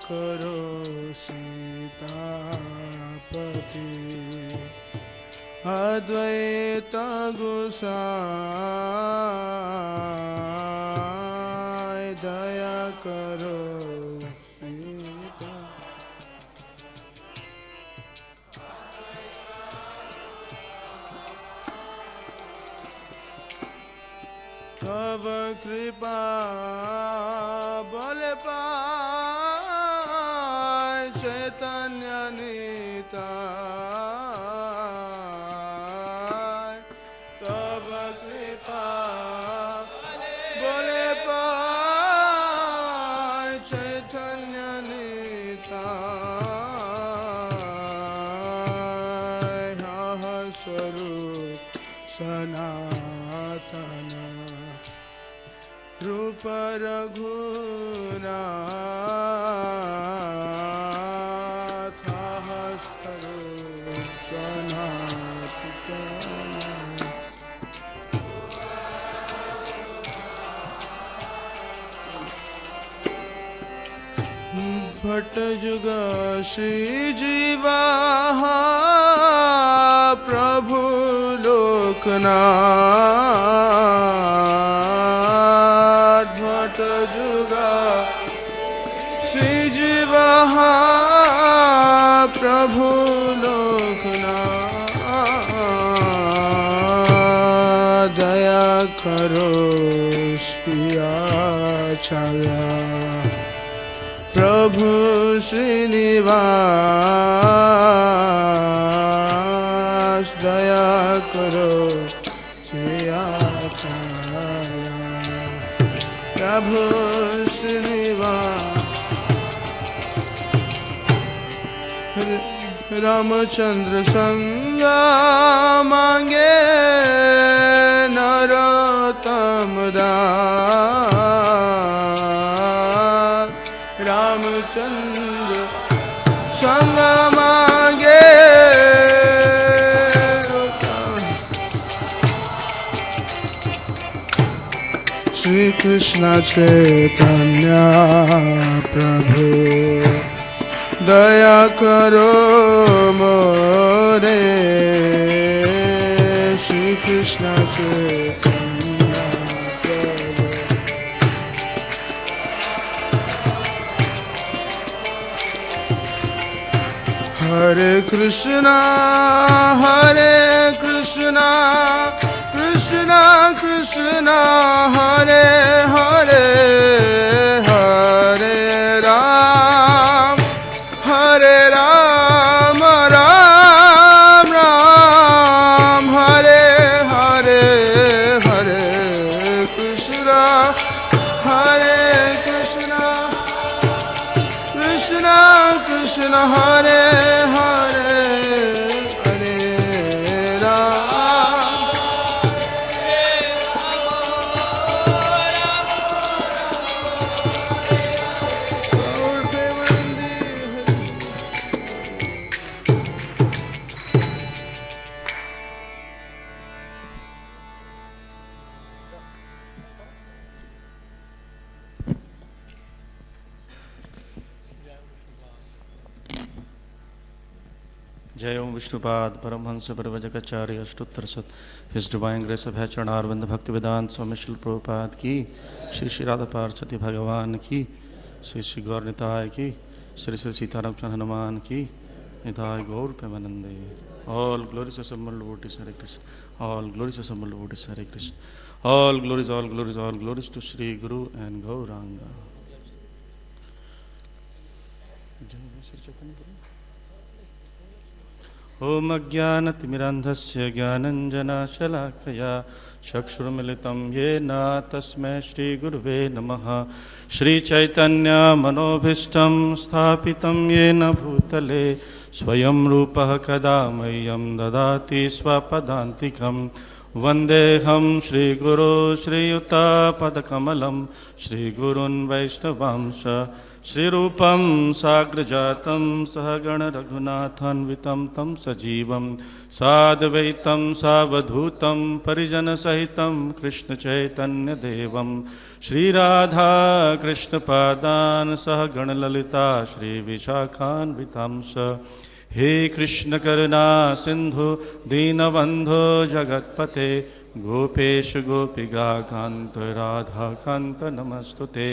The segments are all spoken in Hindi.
करो सीतापति अद्वैत गोसाई दया करो सीता तव कृपा बल पाय चैतन्य निताय तव कृपा बल पाय चैतन्य निताय हः स्वरूप सनातन रूप रघुनाथ भट्ट जुग श्री जीवा प्रभु लोकनाथ भट्ट जुगा श्री जीवा प्रभु लोकनाथ दया करो श्रियाचार्य प्रभु श्रीनिवास दया करो श्रियाचार्य प्रभु श्रीनिवास रामचंद्र संगा मांगे नरोत्तम दास रामचंद्र संग मांगे श्री कृष्ण चैतन्य प्रभु दया करो मोरे श्री कृष्ण चैतन्य हरे कृष्णा कृष्णा कृष्णा हरे हरे हरे राम राम राम हरे हरे हरे कृष्णा कृष्णा कृष्णा हरे हरे हरे राम जय ओम विष्णुपाद परमहंस परिव्रजकाचार्य अष्टोत्तर शत हिज डिवाइन ग्रेस of चरणारविंद भक्ति वेदांत स्वामी शिल प्रभुपाद की श्री श्री राधा पार्वती भगवान की श्री श्री गौर निताय की श्री श्री सीताराम चंद्र हनुमान की निताय गौर प्रेमानंदे all glories to assembled devotees Hare Krishna all glories to assembled devotees Hare Krishna all glories to Shri Guru and Gauranga ओम अज्ञानतिमिरान्धस्य ज्ञानञ्जनशलाकया चक्षुर्मिलितं येन तस्मै श्रीगुरुवे नमः श्रीचैतन्यमनोभीष्टं स्थापितं येन भूतले स्वयं रूपः कदा मह्यं ददाति स्वपदान्तिकं वन्देऽहं श्रीगुरो श्रीयुतापदकमलं श्रीगुरून् वैष्णवांश श्रीरूपं साग्रजातं सहगण रघुनाथान्वितं तं सजीवं साद्वैतं सावधूतं परिजनसहितं कृष्णचैतन्यदेवं श्रीराधा कृष्णपादान् सहगणललिता श्रीविशाखान्वितांश हे कृष्ण करुणा सिंधु दीनबंधो जगत्पते गोपेश गोपिका कांत राधा कांत नमस्तुते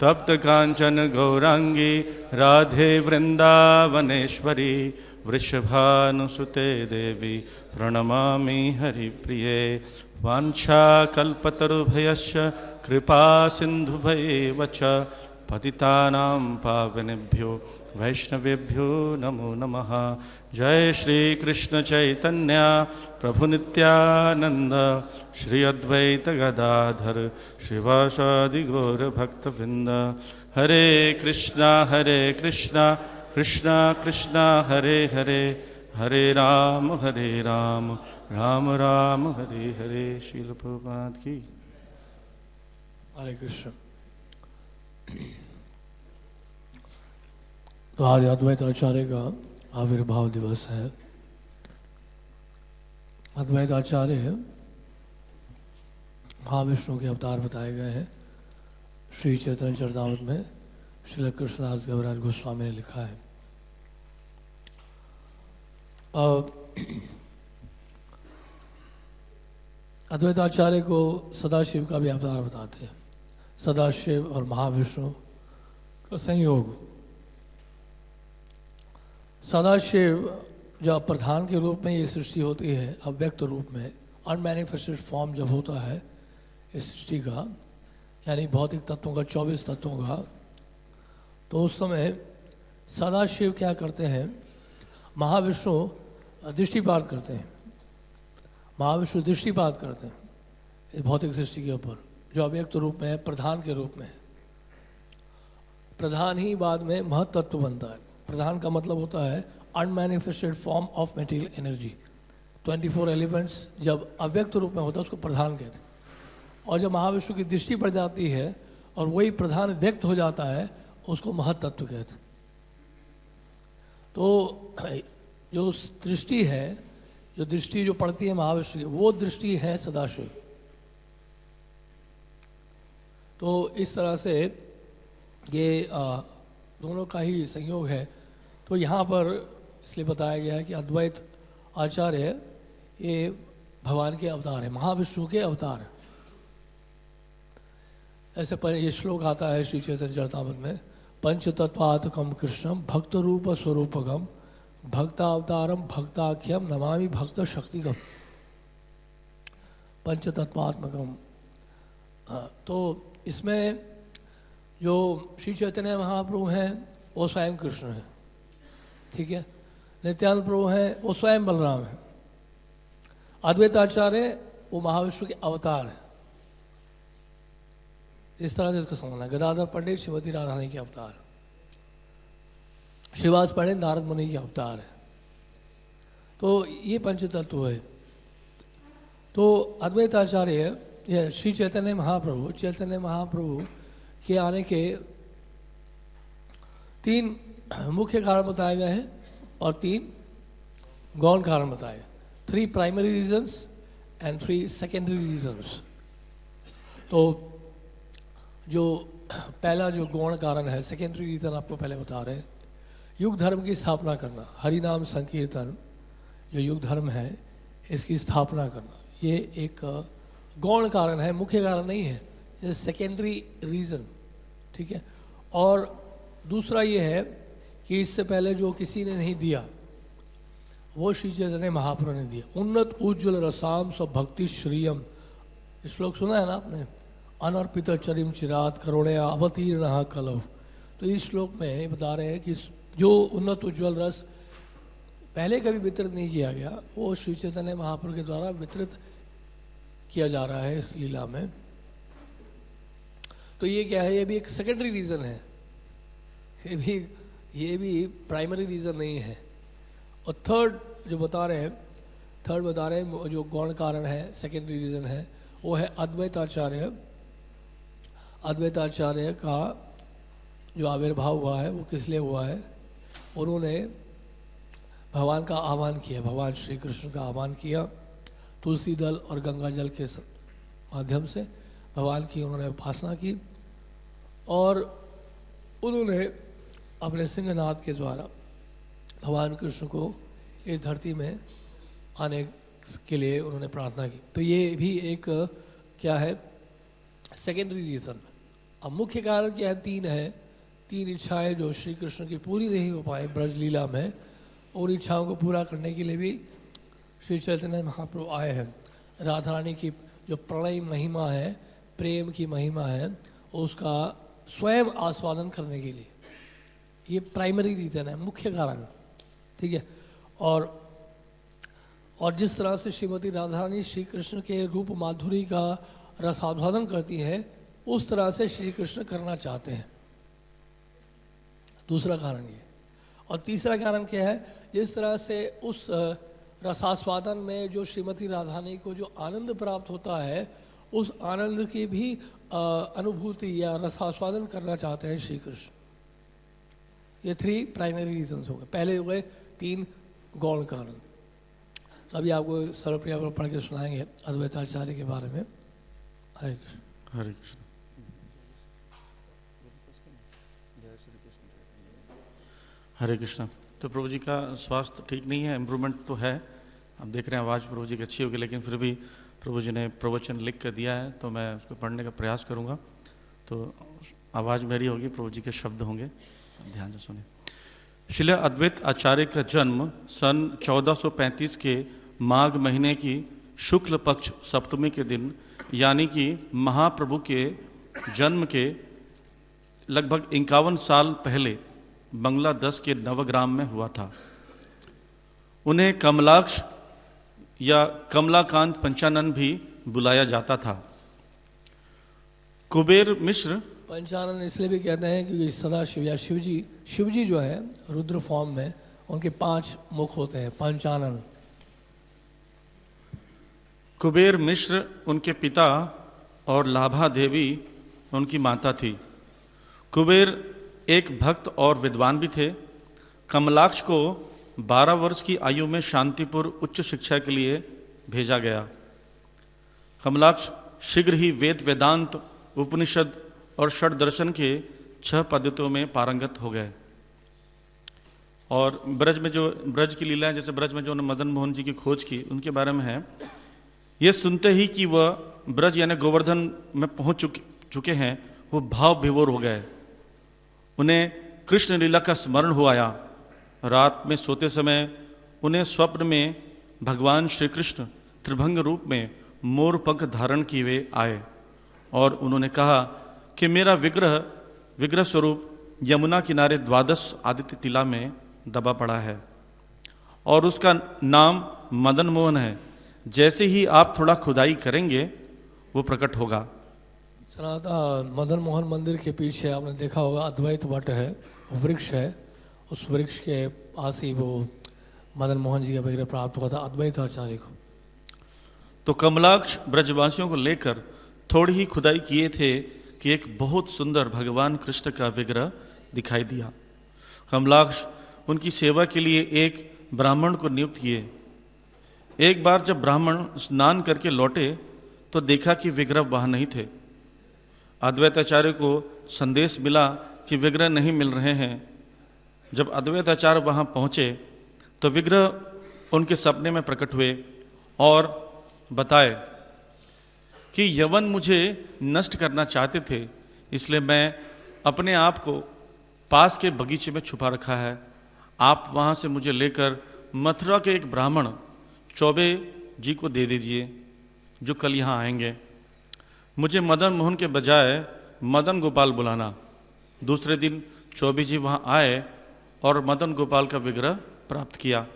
तप्त कांचन गौरांगी राधे वृंदावनेश्वरी वृषभानुसुते देवी प्रणमामि हरिप्रिये वाञ्छाकल्पतरुभयश्च कृपा सिन्धुभयेव च पतितानां पावनेभ्यो वैष्णवेभ्यो नमो नमः। जय श्री कृष्ण चैतन्य प्रभु नित्यानंद श्री अद्वैत गदाधर श्रीवासादि गौर भक्तवृंद। हरे कृष्णा कृष्णा कृष्णा हरे हरे हरे राम राम राम हरे हरे। श्रील प्रभुपाद की। हरे कृष्ण। तो आज अद्वैत आचार्य का आविर्भाव दिवस है। अद्वैत आचार्य महाविष्णु के अवतार बताए गए हैं। श्री चैतन्य चरितामृत में श्रील कृष्णदास गौराज गोस्वामी ने लिखा है। अद्वैत आचार्य को सदाशिव का भी अवतार बताते हैं। सदाशिव और महाविष्णु का संयोग। सदाशिव जब प्रधान के रूप में ये सृष्टि होती है, अव्यक्त रूप में, अनमैनिफेस्टेड फॉर्म जब होता है इस सृष्टि का, यानी भौतिक तत्वों का, 24 तत्वों का, तो उस समय सदाशिव क्या करते हैं, महाविष्णु दृष्टिपात करते हैं। महाविष्णु दृष्टिपात करते हैं इस भौतिक सृष्टि के ऊपर, जो अव्यक्त रूप में है, प्रधान के रूप में है। प्रधान ही बाद में महत्तत्व बनता है। प्रधान का मतलब होता है unmanifested form of material energy. 24 elements जब अव्यक्त रूप में होता है उसको प्रधान कहते हैं। और जब महाविष्णु की दृष्टि पड़ जाती है और वही प्रधान व्यक्त हो जाता है, उसको महत्तत्व कहते हैं। तो जो दृष्टि है, जो दृष्टि जो पड़ती है महाविष्णु की, वो दृष्टि है सदाशिव। तो इस तरह से ये दोनों का ही संयोग है। तो यहाँ पर इसलिए बताया गया है कि अद्वैत आचार्य ये भगवान के अवतार है, महाविष्णु के अवतार है। ऐसे पर ये श्लोक आता है श्री चैतन्य चरितामृत में, पंचतत्वात्मकं कृष्णम भक्त रूप स्वरूपगम भक्तावतारम भक्ताख्यम नमामि भक्त शक्तिगम। पंचतत्वात्मकम। तो इसमें जो श्री चैतन्य महाप्रभु हैं वो स्वयं कृष्ण है, ठीक है। नित्यानंद प्रभु हैं वो स्वयं बलराम है। अद्वैताचार्य वो महाविष्णु के अवतार है। इस तरह से इसको समझना। गदाधर पंडित श्रीमती राधारानी के अवतार, श्रीवास पंडित नारद मुनि के अवतार है। तो ये पंचतत्व है। तो अद्वैताचार्य यह श्री चैतन्य महाप्रभु के आने के 3 मुख्य कारण बताए गए हैं और 3 गौण कारण बताए गए। 3 primary reasons and 3 secondary reasons. तो जो पहला जो गौण कारण है, सेकेंडरी रीजन आपको पहले बता रहे हैं, युग धर्म की स्थापना करना, हरि नाम संकीर्तन जो युग धर्म है इसकी स्थापना करना, ये एक गौण कारण है, मुख्य कारण नहीं है, ये सेकेंडरी रीजन, ठीक है। और दूसरा ये है कि इससे पहले जो किसी ने नहीं दिया वो श्री चैतन्य महाप्रभु ने दिया। उन्नत उज्ज्वल रसाम स्व भक्ति श्रियम, श्लोक सुना है ना आपने, अनर्पित चरिम चिरात करुणया अवतीर्ण कलव। तो इस श्लोक में बता रहे हैं कि जो उन्नत उज्ज्वल रस पहले कभी वितरित नहीं किया गया, वो श्री चैतन्य महाप्रभु के द्वारा वितरित किया जा रहा है इस लीला में। तो ये क्या है, ये भी एक सेकेंडरी रीजन है, ये भी प्राइमरी रीजन नहीं है। और थर्ड बता रहे हैं जो गौण कारण है, सेकेंडरी रीजन है, वो है अद्वैताचार्य का जो आविर्भाव हुआ है वो किस लिए हुआ है? उन्होंने भगवान का आह्वान किया, भगवान श्री कृष्ण का आह्वान किया तुलसी दल और गंगा जल के माध्यम से भगवान की उन्होंने उपासना की और उन्होंने अपने सिंहनाद के द्वारा भगवान कृष्ण को इस धरती में आने के लिए उन्होंने प्रार्थना की। तो ये भी एक क्या है, सेकेंडरी रीज़न। अब मुख्य कारण क्या है? तीन इच्छाएं जो श्री कृष्ण की पूरी नहीं हो पाए ब्रज लीला में, उन इच्छाओं को पूरा करने के लिए भी श्री चैतन्य महाप्रभु आए हैं। राधा रानी की जो प्रणय महिमा है, प्रेम की महिमा है, उसका स्वयं आस्वादन करने के लिए, ये प्राइमरी रीज़न है, मुख्य कारण, ठीक है। और जिस तरह से श्रीमती राधा रानी श्री कृष्ण के रूप माधुरी का रसास्वादन करती हैं, उस तरह से श्री कृष्ण करना चाहते हैं, दूसरा कारण ये। और तीसरा कारण क्या है? जिस तरह से उस रसास्वादन में जो श्रीमती राधा रानी को जो आनंद प्राप्त होता है, उस आनंद की भी अनुभूति या रसास्वादन करना चाहते हैं श्री कृष्ण। ये 3 प्राइमरी रीजन्स हो गए। पहले हो गए 3 गौण कारण। तो अभी आपको सर्वप्रिया को पढ़ के सुनाएंगे अद्वैताचार्य के बारे में। हरे कृष्ण। हरे कृष्ण। हरे कृष्ण। तो प्रभु जी का स्वास्थ्य ठीक नहीं है, इम्प्रूवमेंट तो है, आप देख रहे हैं आवाज़ प्रभु जी की अच्छी होगी, लेकिन फिर भी प्रभु जी ने प्रवचन लिख कर दिया है तो मैं उसको पढ़ने का प्रयास करूँगा। तो आवाज़ मेरी होगी, प्रभु जी के शब्द होंगे, ध्यान से सुनिए। श्रील अद्वैत आचार्य का जन्म सन 1435 के माघ महीने की शुक्ल पक्ष सप्तमी के दिन, यानी कि महाप्रभु के जन्म के लगभग 51 साल पहले बांग्लादेश के नवग्राम में हुआ था। उन्हें कमलाक्ष या कमलाकांत पंचानन भी बुलाया जाता था। कुबेर मिश्र पंचानन इसलिए भी कहते हैं क्योंकि सदाशिव या शिवजी जो है रुद्र फॉर्म में, उनके 5 मुख होते हैं, पंचानन। कुबेर मिश्र उनके पिता और लाभा देवी उनकी माता थी। कुबेर एक भक्त और विद्वान भी थे। कमलाक्ष को 12 वर्ष की आयु में शांतिपुर उच्च शिक्षा के लिए भेजा गया। कमलाक्ष शीघ्र ही वेद वेदांत उपनिषद और षड दर्शन के 6 पद्धतियों में पारंगत हो गए। और ब्रज की लीलाएं, जैसे ब्रज में जो मदन मोहन जी की खोज की, उनके बारे में है, ये सुनते ही कि वह ब्रज यानी गोवर्धन में पहुंच चुके हैं, वो भाव विभोर हो गए। उन्हें कृष्ण लीला का स्मरण हो आया। रात में सोते समय उन्हें स्वप्न में भगवान श्री कृष्ण त्रिभंग रूप में मोर पंख धारण किए हुए आए और उन्होंने कहा कि मेरा विग्रह स्वरूप यमुना किनारे 12 आदित्य टीला में दबा पड़ा है और उसका नाम मदन मोहन है। जैसे ही आप थोड़ा खुदाई करेंगे वो प्रकट होगा। सनातन मदन मोहन मंदिर के पीछे आपने देखा होगा अद्वैत वट है, वृक्ष है, उस वृक्ष के पास ही वो मदन मोहन जी का विग्रह प्राप्त हुआ था अद्वैत आचार्य को। तो कमलाक्ष ब्रजवासियों को लेकर थोड़ी ही खुदाई किए थे कि एक बहुत सुंदर भगवान कृष्ण का विग्रह दिखाई दिया। कमलाक्ष उनकी सेवा के लिए एक ब्राह्मण को नियुक्त किए। एक बार जब ब्राह्मण स्नान करके लौटे तो देखा कि विग्रह वहाँ नहीं थे। अद्वैताचार्य को संदेश मिला कि विग्रह नहीं मिल रहे हैं। जब अद्वैताचार्य वहाँ पहुँचे तो विग्रह उनके सपने में प्रकट हुए और बताए कि यवन मुझे नष्ट करना चाहते थे, इसलिए मैं अपने आप को पास के बगीचे में छुपा रखा है। आप वहाँ से मुझे लेकर मथुरा के एक ब्राह्मण चौबे जी को दे दीजिए जो कल यहाँ आएंगे। मुझे मदन मोहन के बजाय मदन गोपाल बुलाना। दूसरे दिन चौबे जी वहाँ आए और मदन गोपाल का विग्रह प्राप्त किया।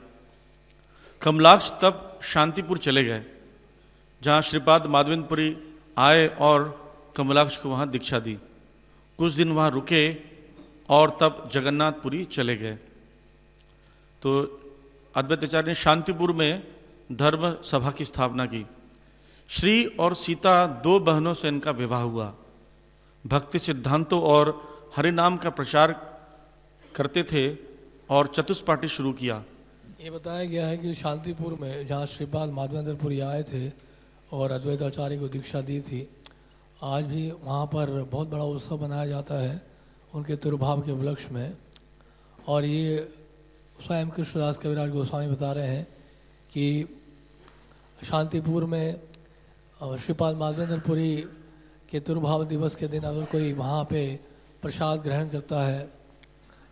कमलाक्ष तब शांतिपुर चले गए जहाँ श्रीपाद माधवेंद्रपुरी आए और कमलाक्ष को वहाँ दीक्षा दी। कुछ दिन वहाँ रुके और तब जगन्नाथपुरी चले गए। तो अद्वैताचार्य ने शांतिपुर में धर्म सभा की स्थापना की। श्री और सीता 2 बहनों से इनका विवाह हुआ। भक्ति सिद्धांतों और हरि नाम का प्रचार करते थे और चतुष्पाठी शुरू किया। ये बताया गया है कि शांतिपुर में जहाँ श्रीपाद माधवेंद्रपुरी आए थे और अद्वैत आचार्य को दीक्षा दी थी, आज भी वहाँ पर बहुत बड़ा उत्सव मनाया जाता है उनके तिरुभाव के उपलक्ष्य में। और ये स्वयं कृष्णदास कविराज गोस्वामी बता रहे हैं कि शांतिपुर में श्रीपाद माधवेंद्रपुरी के तिरुभाव दिवस के दिन अगर कोई वहाँ पे प्रसाद ग्रहण करता है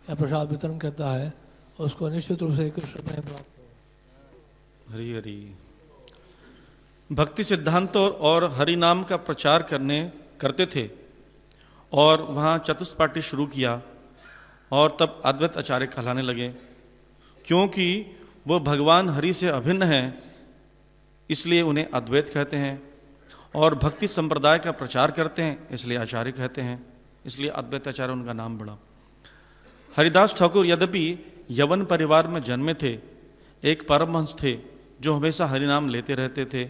या प्रसाद वितरण करता है, उसको निश्चित रूप से कृष्ण प्रेम प्राप्त हो। हरि हरि। भक्ति सिद्धांतों और हरि नाम का प्रचार करते थे और वहाँ चतुष्पाठी शुरू किया और तब अद्वैत आचार्य कहलाने लगे, क्योंकि वो भगवान हरि से अभिन्न हैं, इसलिए उन्हें अद्वैत कहते हैं। और भक्ति संप्रदाय का प्रचार करते हैं, इसलिए आचार्य कहते हैं, इसलिए अद्वैत आचार्य उनका नाम बढ़ा। हरिदास ठाकुर यद्यपि यवन परिवार में जन्मे थे, एक परमहंस थे जो हमेशा हरिनाम लेते रहते थे।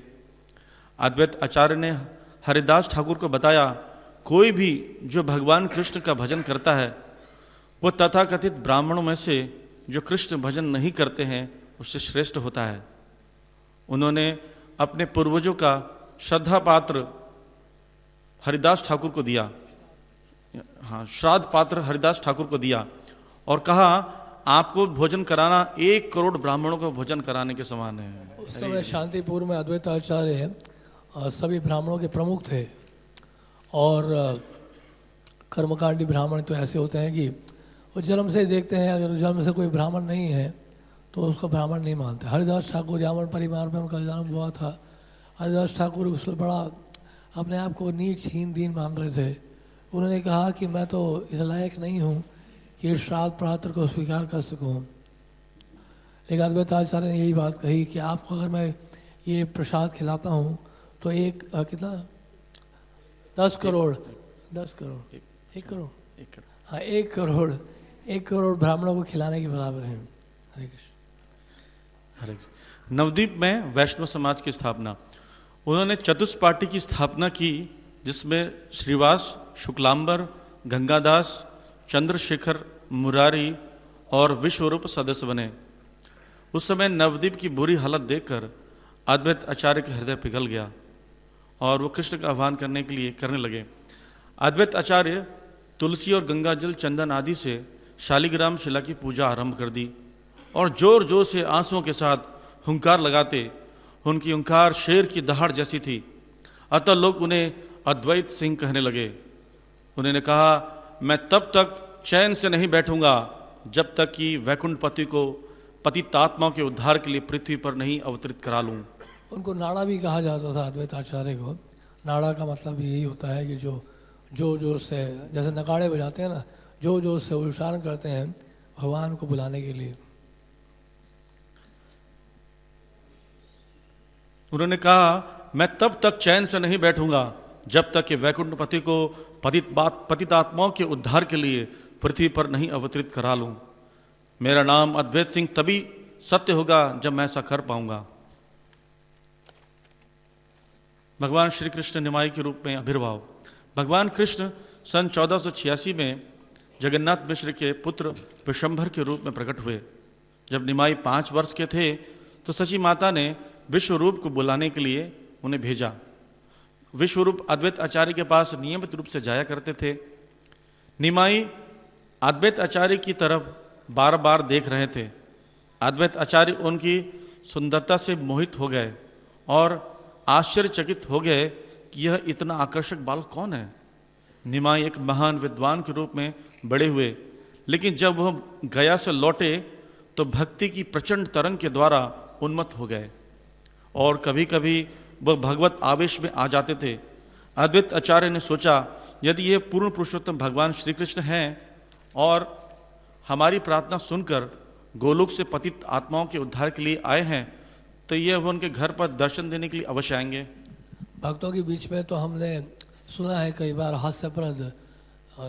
अद्वैत आचार्य ने हरिदास ठाकुर को बताया, कोई भी जो भगवान कृष्ण का भजन करता है वो तथाकथित ब्राह्मणों में से जो कृष्ण भजन नहीं करते हैं उससे श्रेष्ठ होता है। उन्होंने अपने पूर्वजों का श्रद्धा पात्र हरिदास ठाकुर को दिया, हाँ, श्राद्ध पात्र हरिदास ठाकुर को दिया और कहा, आपको भोजन कराना 1 करोड़ ब्राह्मणों को भोजन कराने के समान है। उस समय शांतिपुर में अद्वैत आचार्य सभी ब्राह्मणों के प्रमुख थे। और कर्मकांडी ब्राह्मण तो ऐसे होते हैं कि वो जन्म से ही देखते हैं, अगर जन्म से कोई ब्राह्मण नहीं है तो उसको ब्राह्मण नहीं मानते। हरिदास ठाकुर यावन परिवार में उनका जन्म हुआ था। हरिदास ठाकुर उसमें बड़ा अपने आप को नीच हीन दीन मान रहे थे। उन्होंने कहा कि मैं तो इस लायक नहीं हूँ कि इस श्राद्ध पात्र को स्वीकार कर सकूँ। लेकिन अद्वैत आचार्य ने यही बात कही कि आपको अगर मैं ये प्रसाद खिलाता हूँ तो कितना 10 करोड़ 1 करोड़ हाँ 1 करोड़ ब्राह्मणों को खिलाने के बराबर है। हरे कृष्ण। हरे कृष्ण। नवद्वीप में वैष्णव समाज की स्थापना, उन्होंने चतुष्पाठी की स्थापना की, जिसमें श्रीवास, शुक्लांबर, गंगादास, चंद्रशेखर, मुरारी और विश्वरूप सदस्य बने। उस समय नवद्वीप की बुरी हालत देखकर अद्वैत आचार्य का हृदय पिघल गया और वो कृष्ण का आह्वान करने लगे। अद्वैत आचार्य तुलसी और गंगाजल, चंदन आदि से शालिग्राम शिला की पूजा आरंभ कर दी और जोर जोर से आंसुओं के साथ हुंकार लगाते। उनकी हुंकार शेर की दहाड़ जैसी थी, अतः लोग उन्हें अद्वैत सिंह कहने लगे। उन्होंने कहा, मैं तब तक चैन से नहीं बैठूंगा जब तक कि वैकुंठपति को पतितात्माओं के उद्धार के लिए पृथ्वी पर नहीं अवतरित करा लूं। उनको नाड़ा भी कहा जाता था अद्वैत आचार्य को। नाड़ा का मतलब यही होता है कि जो से जैसे नगाड़े बजाते हैं ना, जो से उच्चारण करते हैं भगवान को बुलाने के लिए। उन्होंने कहा, मैं तब तक चैन से नहीं बैठूंगा जब तक कि वैकुंठपति को पतितात्माओं के उद्धार के लिए पृथ्वी पर नहीं अवतरित करा लूं। मेरा नाम अद्वैत सिंह तभी सत्य होगा जब मैं ऐसा कर पाऊंगा। भगवान श्री कृष्ण निमाई के रूप में आविर्भाव। भगवान कृष्ण सन 1486 में जगन्नाथ मिश्र के पुत्र विशंभर के रूप में प्रकट हुए। जब निमाई 5 वर्ष के थे तो सची माता ने विश्वरूप को बुलाने के लिए उन्हें भेजा। विश्वरूप अद्वैत आचार्य के पास नियमित रूप से जाया करते थे। निमाई अद्वैत आचार्य की तरफ बार बार देख रहे थे। अद्वैत आचार्य उनकी सुंदरता से मोहित हो गए और आश्चर्यचकित हो गए कि यह इतना आकर्षक बालक कौन है। निमाई एक महान विद्वान के रूप में बड़े हुए, लेकिन जब वह गया से लौटे तो भक्ति की प्रचंड तरंग के द्वारा उन्मत्त हो गए और कभी कभी वह भगवत आवेश में आ जाते थे। अद्वैत आचार्य ने सोचा, यदि ये पूर्ण पुरुषोत्तम भगवान श्री कृष्ण हैं और हमारी प्रार्थना सुनकर गोलोक से पतित आत्माओं के उद्धार के लिए आए हैं, तो ये वो उनके घर पर दर्शन देने के लिए अवश्य आएंगे। भक्तों के बीच में तो हमने सुना है कई बार हास्यप्रद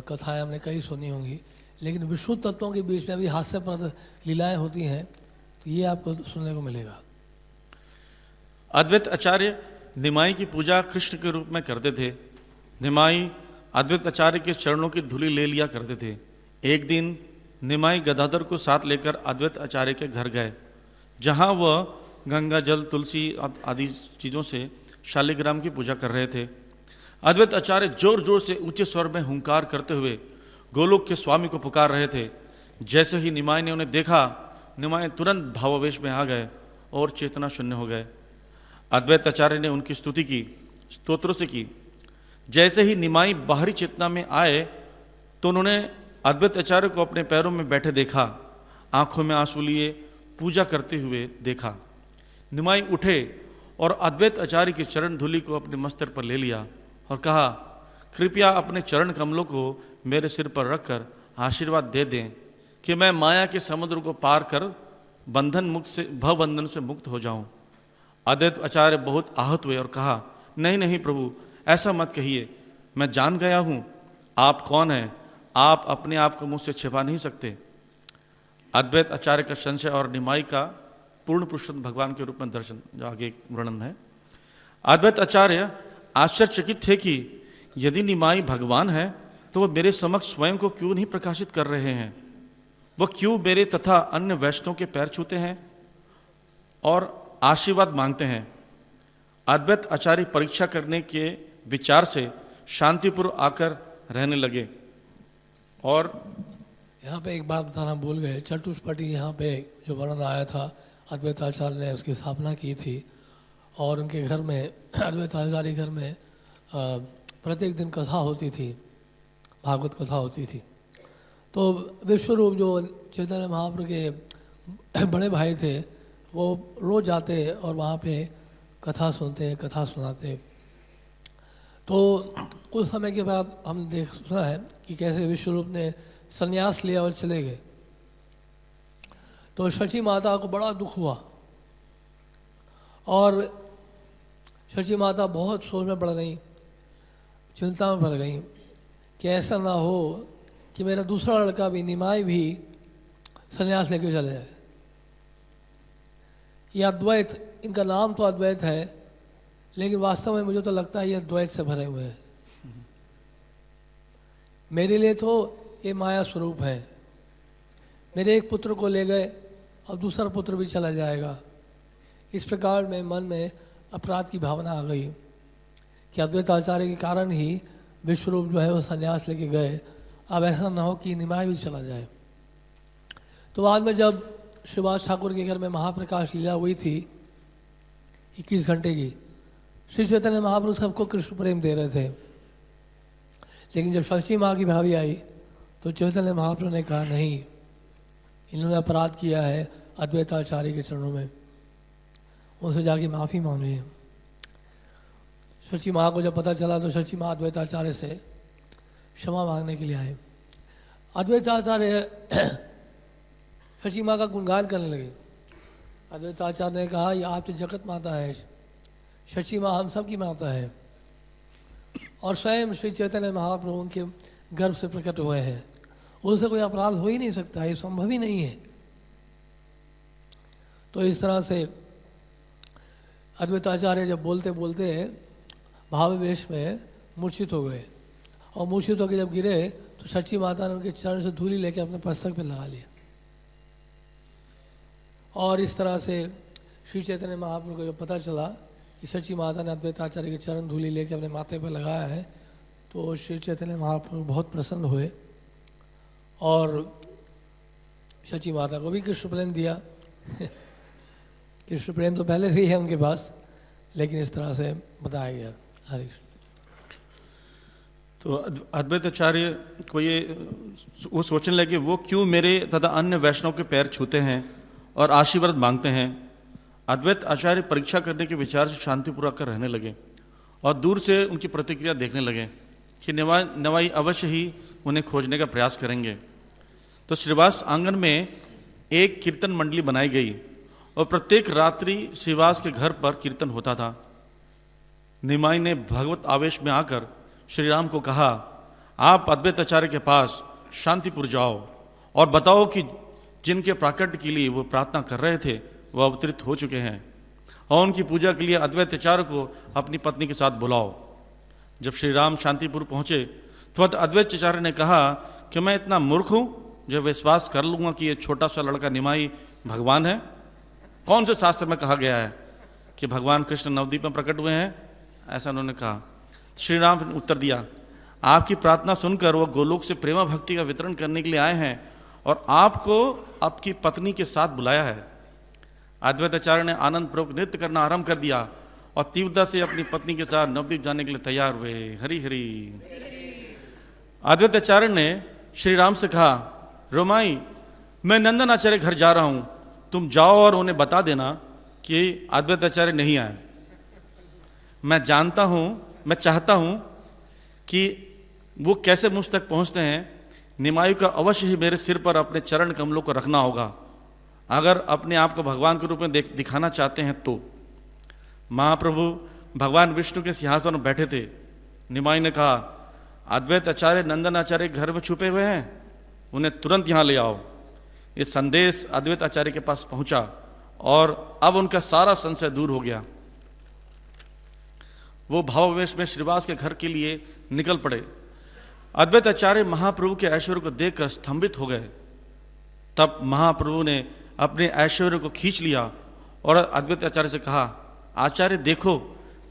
कथाएं हमने कई सुनी होंगी, लेकिन विशुद्ध तत्वों के बीच में भी हास्यप्रद लीलाएं होती हैं, तो ये आपको सुनने को मिलेगा। अद्वैत आचार्य निमाई की पूजा कृष्ण के रूप में करते थे। निमाई अद्वैत आचार्य के चरणों की धूलि ले लिया करते थे। एक दिन निमाई गदाधर को साथ लेकर अद्वैत आचार्य के घर गए, जहाँ वह गंगा जल, तुलसी आदि चीज़ों से शालिग्राम की पूजा कर रहे थे। अद्वैत आचार्य जोर जोर से ऊंचे स्वर में हुंकार करते हुए गोलोक के स्वामी को पुकार रहे थे। जैसे ही निमाई ने उन्हें देखा, निमाई तुरंत भावावेश में आ गए और चेतना शून्य हो गए। अद्वैत आचार्य ने उनकी स्तुति की, स्तोत्रों से की। जैसे ही निमाई बाहरी चेतना में आए तो उन्होंने अद्वैत आचार्य को अपने पैरों में बैठे देखा, आंखों में आंसू लिए पूजा करते हुए देखा। निमाई उठे और अद्वैत आचार्य की चरण धूलि को अपने मस्तक पर ले लिया और कहा, कृपया अपने चरण कमलों को मेरे सिर पर रखकर आशीर्वाद दे दें कि मैं माया के समुद्र को पार कर भवबंधन से मुक्त हो जाऊं। अद्वैत आचार्य बहुत आहत हुए और कहा, नहीं नहीं प्रभु, ऐसा मत कहिए। मैं जान गया हूं आप कौन हैं, आप अपने आप को मुझसे छिपा नहीं सकते। अद्वैत आचार्य का संशय और निमाई का पूर्ण पुरुषोत्तम भगवान के रूप में दर्शन, जो आगे वर्णन है। अद्वैत आचार्य आश्चर्यचकित थे कि यदि निमाई भगवान है तो वह मेरे समक्ष स्वयं को क्यों नहीं प्रकाशित कर रहे हैं, वह क्यों मेरे तथा अन्य वैष्णवों के पैर छूते हैं और आशीर्वाद मांगते हैं। अद्वैत आचार्य परीक्षा करने के विचार से शांतिपुर आकर रहने लगे। और यहाँ पे एक बात बताना भूल गए, चतुष्पटी यहाँ पे जो वर्णन आया था, अद्वैत आचार्य ने उसकी स्थापना की थी और उनके घर में, अद्वैत आचार्य घर में प्रत्येक दिन कथा होती थी, भागवत कथा होती थी। तो विश्वरूप जो चैतन्य महाप्रभु के बड़े भाई थे, वो रोज जाते और वहाँ पे कथा सुनते, कथा सुनाते। तो कुछ समय के बाद हमने सुना है कि कैसे विश्वरूप ने संन्यास लिया और चले गए। तो शची माता को बड़ा दुख हुआ और शची माता बहुत सोच में पड़ गई, चिंता में पड़ गई कि ऐसा ना हो कि मेरा दूसरा लड़का भी, निमाई भी संन्यास लेके चले जाए। ये अद्वैत, इनका नाम तो अद्वैत है, लेकिन वास्तव में मुझे तो लगता है ये द्वैत से भरे हुए हैं। मेरे लिए तो ये माया स्वरूप है। मेरे एक पुत्र को ले गए और दूसरा पुत्र भी चला जाएगा। इस प्रकार में मन में अपराध की भावना आ गई कि अद्वैत आचार्य के कारण ही विश्वरूप जो है वो संन्यास लेके गए। अब ऐसा ना हो कि निमाई भी चला जाए। तो बाद में जब श्रीवास ठाकुर के घर में महाप्रकाश लीला हुई थी 21 घंटे की, श्री चैतन्य महाप्रभु सबको कृष्ण प्रेम दे रहे थे। लेकिन जब शची माँ की भाभी आई तो चैतन्य महाप्रभु ने कहा, नहीं, इन्होंने अपराध किया है अद्वैत आचार्य के चरणों में, उनसे जाके माफ़ी मांगी। शची माँ को जब पता चला तो शची माँ अद्वैत आचार्य से क्षमा मांगने के लिए आए। अद्वैत आचार्य शची माँ का गुणगान करने लगे। अद्वैत आचार्य ने कहा, ये आपकी जगत माता है, शची माँ हम सब की माता है और स्वयं श्री चैतन्य महाप्रभु उनके गर्भ से प्रकट हुए हैं, उनसे कोई अपराध हो ही नहीं सकता, ये संभव ही नहीं है। तो इस तरह से अद्वैत आचार्य जब बोलते बोलते भावावेश में मूर्छित हो गए और मूर्छित होकर जब गिरे तो शची माता ने उनके चरण से धूलि लेकर अपने मस्तक पे लगा लिया। और इस तरह से श्री चैतन्य महाप्रभु को जब पता चला कि शची माता ने अद्वैत आचार्य के चरण धूलि लेकर अपने माथे पर लगाया है, तो श्री चैतन्य महाप्रभु बहुत प्रसन्न हुए और शची माता को भी कृष्ण प्रेम दिया। कृष्ण प्रेम तो पहले से ही है उनके पास, लेकिन इस तरह से बताया गया। हरे कृष्ण। तो अद्वैत आचार्य को ये वो सोचने लगे, वो क्यों मेरे तथा अन्य वैष्णव के पैर छूते हैं और आशीर्वाद मांगते हैं। अद्वैत आचार्य परीक्षा करने के विचार से शांतिपूर्वक कर रहने लगे और दूर से उनकी प्रतिक्रिया देखने लगे कि नवाई अवश्य ही उन्हें खोजने का प्रयास करेंगे। तो श्रीवास आंगन में एक कीर्तन मंडली बनाई गई और प्रत्येक रात्रि श्रीवास के घर पर कीर्तन होता था। निमाई ने भगवत आवेश में आकर श्री राम को कहा, आप अद्वैत आचार्य के पास शांतिपुर जाओ और बताओ कि जिनके प्राकट्य के लिए वो प्रार्थना कर रहे थे वह अवतरित हो चुके हैं और उनकी पूजा के लिए अद्वैत आचार्य को अपनी पत्नी के साथ बुलाओ। जब श्री राम शांतिपुर पहुँचे तो अद्वैत आचार्य ने कहा कि मैं इतना मूर्ख हूँ जो विश्वास कर लूँगा कि ये छोटा सा लड़का निमाई भगवान है? कौन से शास्त्र में कहा गया है कि भगवान कृष्ण नवद्वीप में प्रकट हुए हैं? ऐसा उन्होंने कहा। श्री राम ने उत्तर दिया, आपकी प्रार्थना सुनकर वो गोलोक से प्रेमा भक्ति का वितरण करने के लिए आए हैं और आपको आपकी पत्नी के साथ बुलाया है। अद्वैत आचार्य ने आनंद पूर्वक नृत्य करना आरंभ कर दिया और तीव्रता से अपनी पत्नी के साथ नवद्वीप जाने के लिए तैयार हुए। हरि हरि। अद्वैत आचार्य ने श्री राम से कहा, रोमाई, मैं नंदन आचार्य घर जा रहा हूं, तुम जाओ और उन्हें बता देना कि अद्वैत आचार्य नहीं आए। मैं जानता हूं, मैं चाहता हूं कि वो कैसे मुझ तक पहुंचते हैं। निमाई का अवश्य ही मेरे सिर पर अपने चरण कमलों को रखना होगा, अगर अपने आप को भगवान के रूप में दिखाना चाहते हैं तो। महाप्रभु भगवान विष्णु के सिंहासन पर बैठे थे। निमाई ने कहा, अद्वैत आचार्य नंदन आचार्य घर में छुपे हुए हैं, उन्हें तुरंत यहाँ ले आओ। ये संदेश अद्वैत आचार्य के पास पहुंचा और अब उनका सारा संशय दूर हो गया। वो भावावेश में श्रीवास के घर के लिए निकल पड़े। अद्वैत आचार्य महाप्रभु के ऐश्वर्य को देखकर स्तंभित हो गए। तब महाप्रभु ने अपने ऐश्वर्य को खींच लिया और अद्वैत आचार्य से कहा, आचार्य देखो,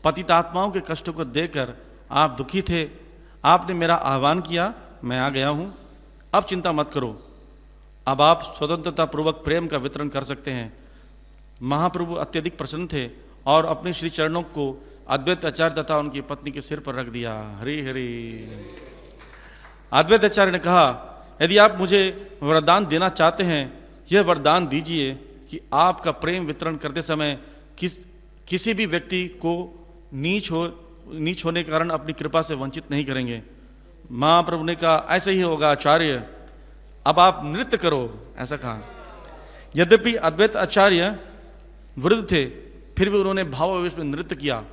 पतित आत्माओं के कष्टों को देखकर आप दुखी थे, आपने मेरा आह्वान किया, मैं आ गया हूँ, अब चिंता मत करो, अब आप स्वतंत्रता पूर्वक प्रेम का वितरण कर सकते हैं। महाप्रभु अत्यधिक प्रसन्न थे और अपने श्री चरणों को अद्वैत आचार्य तथा उनकी पत्नी के सिर पर रख दिया। हरि हरि। अद्वैत आचार्य ने कहा, यदि आप मुझे वरदान देना चाहते हैं, यह वरदान दीजिए कि आपका प्रेम वितरण करते समय किसी भी व्यक्ति को नीच होने के कारण अपनी कृपा से वंचित नहीं करेंगे। महाप्रभु ने कहा, ऐसे ही होगा आचार्य, अब आप नृत्य करो, ऐसा कहा। यद्यपि अद्वैत आचार्य वृद्ध थे, फिर भी उन्होंने भावावेश में नृत्य किया।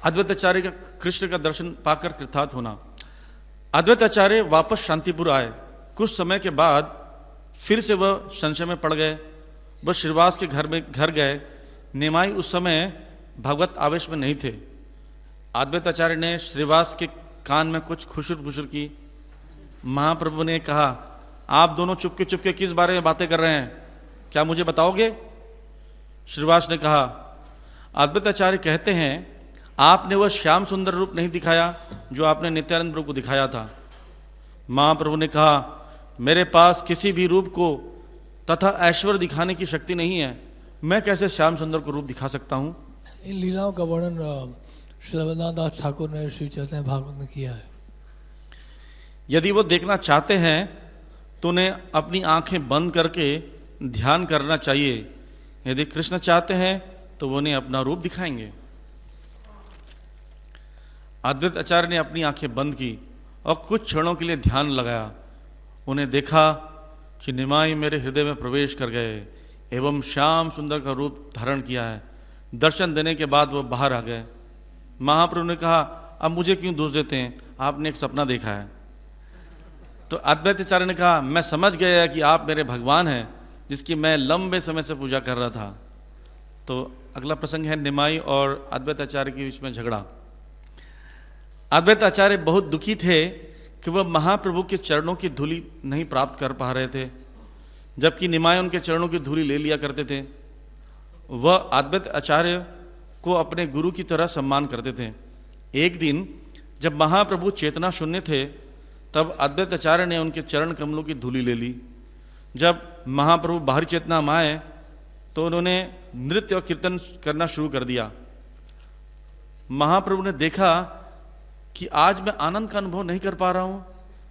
अद्वैत आचार्य का कृष्ण का दर्शन पाकर कृतार्थ होना। अद्वैत आचार्य वापस शांतिपुर आए। कुछ समय के बाद फिर से वह संशय में पड़ गए। वह श्रीवास के घर गए। निमाई उस समय भगवत आवेश में नहीं थे। अद्वैत आचार्य ने श्रीवास के कान में कुछ खुशुर फुसुर की। महाप्रभु ने कहा, आप दोनों चुपके चुपके किस बारे में बातें कर रहे हैं, क्या मुझे बताओगे? श्रीवास ने कहा, अद्वैत आचार्य कहते हैं, आपने वह श्याम सुंदर रूप नहीं दिखाया जो आपने नित्यानंद प्रभु को दिखाया था। महाप्रभु ने कहा, मेरे पास किसी भी रूप को तथा ऐश्वर्य दिखाने की शक्ति नहीं है, मैं कैसे श्याम सुंदर को रूप दिखा सकता हूँ? इन लीलाओं का वर्णन श्री रविन्द्रनाथ दास ठाकुर ने श्री चैतन्य भागवत में किया है। यदि वो देखना चाहते हैं तो उन्हें अपनी आंखें बंद करके ध्यान करना चाहिए। यदि कृष्ण चाहते हैं तो वो उन्हें अपना रूप दिखाएंगे। अद्वैत आचार्य ने अपनी आंखें बंद की और कुछ क्षणों के लिए ध्यान लगाया। उन्हें देखा कि निमाई मेरे हृदय में प्रवेश कर गए एवं श्याम सुंदर का रूप धारण किया है। दर्शन देने के बाद वो बाहर आ गए। महाप्रभु ने कहा, अब मुझे क्यों दोष देते हैं, आपने एक सपना देखा है। तो अद्वैत आचार्य ने कहा, मैं समझ गया कि आप मेरे भगवान हैं जिसकी मैं लंबे समय से पूजा कर रहा था। तो अगला प्रसंग है निमाई और अद्वैत आचार्य के बीच में झगड़ा। अद्वैत आचार्य बहुत दुखी थे कि वह महाप्रभु के चरणों की धूलि नहीं प्राप्त कर पा रहे थे, जबकि निमाई उनके चरणों की धूलि ले लिया करते थे। वह अद्वैत आचार्य को अपने गुरु की तरह सम्मान करते थे। एक दिन जब महाप्रभु चेतना शून्य थे, तब अद्वैत आचार्य ने उनके चरण कमलों की धूलि ले ली। जब महाप्रभु बाहरी चेतना में आए तो उन्होंने नृत्य और कीर्तन करना शुरू कर दिया। महाप्रभु ने देखा कि आज मैं आनंद का अनुभव नहीं कर पा रहा हूं,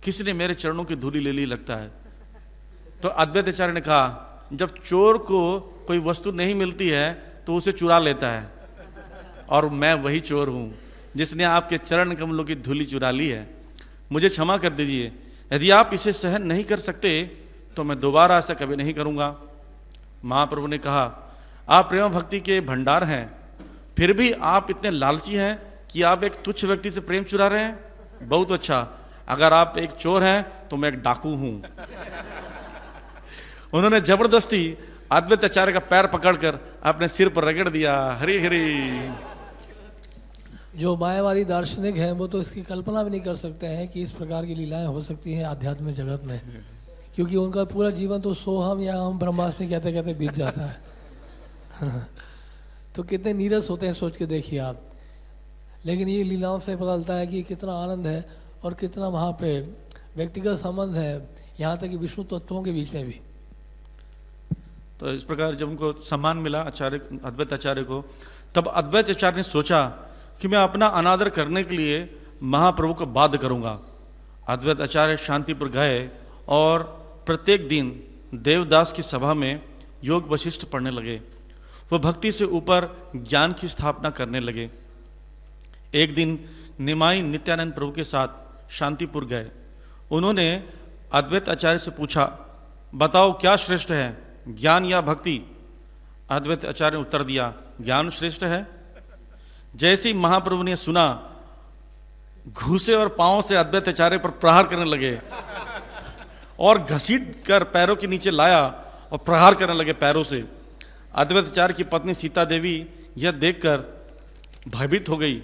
किसी ने मेरे चरणों की धूलि ले ली लगता है। तो अद्वैत आचार्य ने कहा, जब चोर को कोई वस्तु नहीं मिलती है तो उसे चुरा लेता है, और मैं वही चोर हूं जिसने आपके चरण कमलों की धूलि चुरा ली है। मुझे क्षमा कर दीजिए, यदि आप इसे सहन नहीं कर सकते तो मैं दोबारा ऐसा कभी नहीं करूंगा। महाप्रभु ने कहा, आप प्रेम भक्ति के भंडार हैं, फिर भी आप इतने लालची हैं कि आप एक तुच्छ व्यक्ति से प्रेम चुरा रहे हैं। बहुत अच्छा, अगर आप एक चोर हैं तो मैं एक डाकू हूं। उन्होंने जबरदस्ती अद्वैत आचार्य का पैर पकड़कर अपने सिर पर रगड़ दिया। हरि हरि। जो मायावादी दार्शनिक हैं वो तो इसकी कल्पना भी नहीं कर सकते हैं कि इस प्रकार की लीलाएं हो सकती हैं आध्यात्मिक जगत में, क्योंकि उनका पूरा जीवन तो सोहम या हम ब्रह्मास्मि कहते कहते बीत जाता है। तो कितने नीरस होते हैं सोच के देखिए आप। लेकिन ये लीलाओं से पता चलता है कि कितना आनंद है और कितना वहाँ पे व्यक्तिगत संबंध है, यहाँ तक कि विष्णु तत्वों के बीच में भी। तो इस प्रकार जब उनको सम्मान मिला आचार्य अद्वैत आचार्य को, तब अद्वैत आचार्य ने सोचा कि मैं अपना अनादर करने के लिए महाप्रभु को बाध्य करूंगा। अद्वैत आचार्य शांतिपुर गए और प्रत्येक दिन देवदास की सभा में योग वशिष्ठ पढ़ने लगे। वो भक्ति से ऊपर ज्ञान की स्थापना करने लगे। एक दिन निमाई नित्यानंद प्रभु के साथ शांतिपुर गए। उन्होंने अद्वैत आचार्य से पूछा, बताओ क्या श्रेष्ठ है, ज्ञान या भक्ति? अद्वैत आचार्य ने उत्तर दिया, ज्ञान श्रेष्ठ है। जैसे ही महाप्रभु ने सुना, घूसे और पांव से अद्वैत आचार्य पर प्रहार करने लगे और घसीट कर पैरों के नीचे लाया और प्रहार करने लगे पैरों से। अद्वैत आचार्य की पत्नी सीता देवी यह देखकर भयभीत हो गई,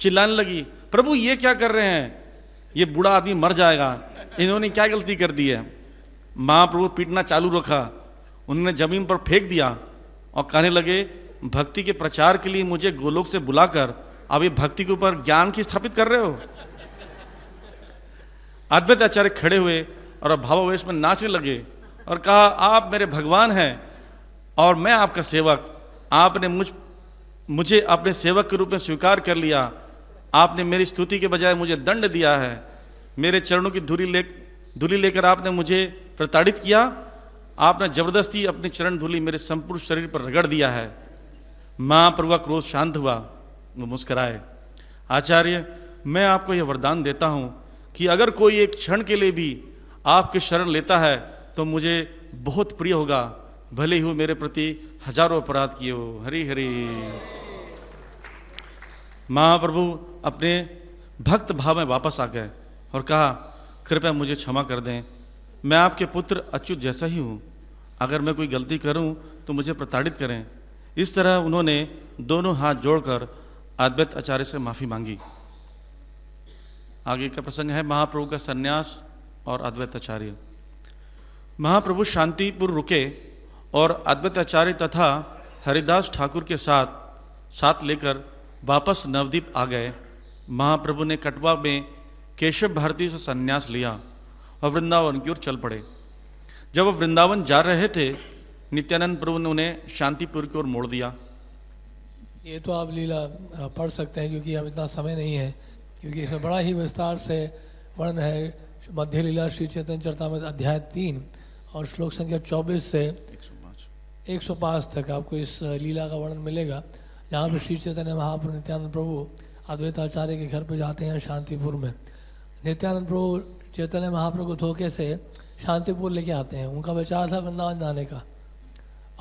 चिल्लाने लगी, प्रभु ये क्या कर रहे हैं, ये बूढ़ा आदमी मर जाएगा, इन्होंने क्या गलती कर दी है। महाप्रभु पीटना चालू रखा, उन्होंने जमीन पर फेंक दिया और कहने लगे, भक्ति के प्रचार के लिए मुझे गोलोक से बुलाकर अब ये भक्ति के ऊपर ज्ञान की स्थापित कर रहे हो। अद्वैत आचार्य खड़े हुए और भावावेश में नाचने लगे और कहा, आप मेरे भगवान हैं और मैं आपका सेवक। आपने मुझे अपने सेवक के रूप में स्वीकार कर लिया। आपने मेरी स्तुति के बजाय मुझे दंड दिया है। मेरे चरणों की धूलि लेकर आपने मुझे प्रताड़ित किया। आपने जबरदस्ती अपनी चरण धूलि मेरे संपूर्ण शरीर पर रगड़ दिया है। महाप्रभु का क्रोध शांत हुआ, वो मुस्कुराए। आचार्य, मैं आपको यह वरदान देता हूं कि अगर कोई एक क्षण के लिए भी आपके शरण लेता है तो मुझे बहुत प्रिय होगा, भले ही वो मेरे प्रति हजारों अपराध किए हो। हरि हरि। महाप्रभु अपने भक्त भाव में वापस आ गए और कहा, कृपया मुझे क्षमा कर दें, मैं आपके पुत्र अच्युत जैसा ही हूँ। अगर मैं कोई गलती करूँ तो मुझे प्रताड़ित करें। इस तरह उन्होंने दोनों हाथ जोड़कर अद्वैत आचार्य से माफ़ी मांगी। आगे का प्रसंग है महाप्रभु का सन्यास और अद्वैत आचार्य। महाप्रभु शांतिपुर रुके और अद्वैत आचार्य तथा हरिदास ठाकुर के साथ लेकर वापस नवद्वीप आ गए। महाप्रभु ने कटवा में केशव भारती से संन्यास लिया और वृंदावन की ओर चल पड़े। जब वह वृंदावन जा रहे थे, नित्यानंद प्रभु ने उन्हें शांतिपुर की ओर मोड़ दिया। ये तो आप लीला पढ़ सकते हैं, क्योंकि अब इतना समय नहीं है, क्योंकि इसमें बड़ा ही विस्तार से वर्णन है। मध्य लीला श्री चैतन्य चरितामृत अध्याय 3 और श्लोक संख्या 24 से 105 तक आपको इस लीला का वर्णन मिलेगा, जहाँ पर श्री चैतन्य महाप्रभु नित्यानंद प्रभु अद्वैत आचार्य के घर पे जाते हैं शांतिपुर में। नित्यानंद प्रभु चैतन्य महाप्रभु को धोखे से शांतिपुर लेके आते हैं। उनका विचार था वृंदावन जाने का,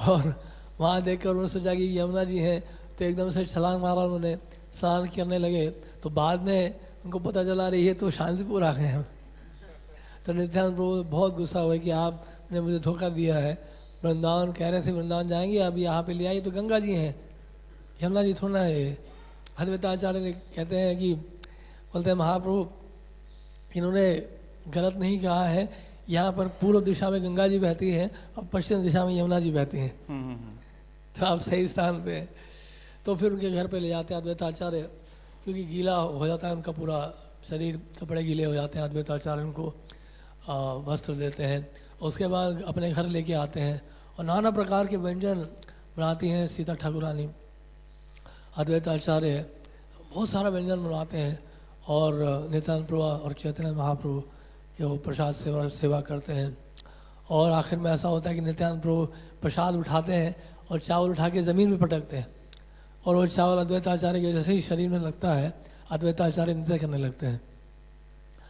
और वहाँ देखकर उन्होंने सोचा कि यमुना जी हैं, तो एकदम से छलांग मारा उन्होंने, स्नान करने लगे। तो बाद में उनको पता चला रही है तो शांतिपुर आ गए हैं। तो नित्यानंद प्रभु बहुत गुस्सा हुए कि आपने मुझे धोखा दिया है। वृंदावन कह रहे थे वृंदावन जाएंगे, अब यहाँ पे ले आइए, तो गंगा जी हैं, यमुना जी थोड़ा है। अद्वैत आचार्य ने कहते हैं कि बोलते हैं महाप्रभु इन्होंने गलत नहीं कहा है, यहाँ पर पूर्व दिशा में गंगा जी बहती हैं और पश्चिम दिशा में यमुना जी बहती हैं, तो आप सही स्थान पे हैं। तो फिर उनके घर पे ले जाते हैं अद्वैत आचार्य, क्योंकि गीला हो जाता है उनका पूरा शरीर, कपड़े गीले हो जाते हैं। अद्वैत आचार्य उनको वस्त्र देते हैं। उसके बाद अपने घर लेके आते हैं और नाना प्रकार के व्यंजन बनाती हैं सीता ठाकुरानी। अद्वैत आचार्य बहुत सारा व्यंजन बनाते हैं और नित्यानंद प्रभु और चैतन्य महाप्रभु के वो प्रसाद सेवा करते हैं। और आखिर में ऐसा होता है कि नित्यानंद प्रभु प्रसाद उठाते हैं और चावल उठा के ज़मीन में पटकते हैं, और वो चावल अद्वैत आचार्य के जैसे ही शरीर में लगता है, अद्वैत आचार्य नृत्य करने लगते हैं।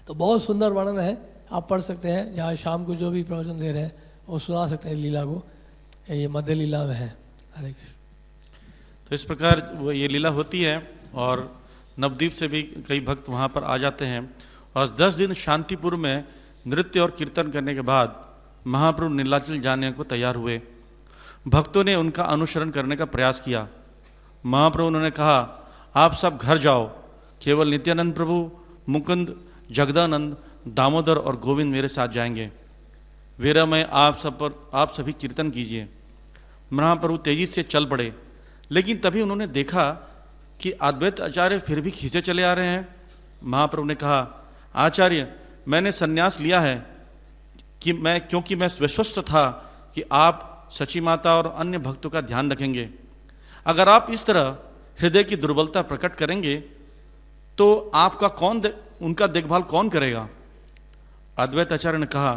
तो बहुत सुंदर वर्णन है, आप पढ़ सकते हैं। जहाँ शाम को जो भी प्रवचन दे रहे हैं वो सुना सकते हैं लीला को, ये मध्य लीला में है। हरे कृष्ण। तो इस प्रकार वो ये लीला होती है और नवद्वीप से भी कई भक्त वहाँ पर आ जाते हैं। और 10 दिन शांतिपुर में नृत्य और कीर्तन करने के बाद महाप्रभु नीलाचल जाने को तैयार हुए। भक्तों ने उनका अनुसरण करने का प्रयास किया। महाप्रभु उन्होंने कहा, आप सब घर जाओ, केवल नित्यानंद प्रभु, मुकुंद, जगदानंद, दामोदर और गोविंद मेरे साथ जाएंगे। वीरा में आप सभी कीर्तन कीजिए। महाप्रभु तेजी से चल पड़े, लेकिन तभी उन्होंने देखा कि अद्वैत आचार्य फिर भी खींचे चले आ रहे हैं। महाप्रभु ने कहा, आचार्य, मैंने संन्यास लिया है क्योंकि मैं विश्वस्त था कि आप सची माता और अन्य भक्तों का ध्यान रखेंगे। अगर आप इस तरह हृदय की दुर्बलता प्रकट करेंगे तो आपका उनका देखभाल कौन करेगा? अद्वैत आचार्य ने कहा,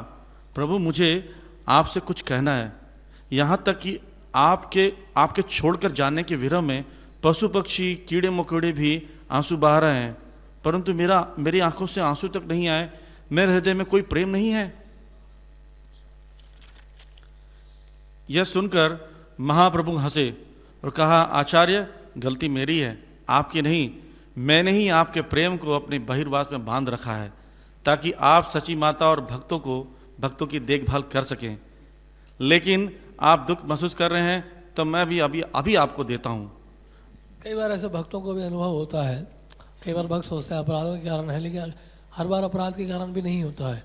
प्रभु, मुझे आपसे कुछ कहना है। यहाँ तक कि आपके छोड़कर जाने के विरह में पशु पक्षी, कीड़े मकोड़े भी आंसू बहा रहे हैं, परंतु मेरी आंखों से आंसू तक नहीं आए। मेरे हृदय में कोई प्रेम नहीं है। यह सुनकर महाप्रभु हंसे और कहा, आचार्य, गलती मेरी है, आपकी नहीं। मैंने ही आपके प्रेम को अपने बहिर्वास में बांध रखा है ताकि आप सची माता और भक्तों की देखभाल कर सकें। लेकिन आप दुख महसूस कर रहे हैं तो मैं भी अभी आपको देता हूँ। कई बार ऐसे भक्तों को भी अनुभव होता है। कई बार भक्त सोचते हैं अपराधों के कारण है, लेकिन हर बार अपराध के कारण भी नहीं होता है।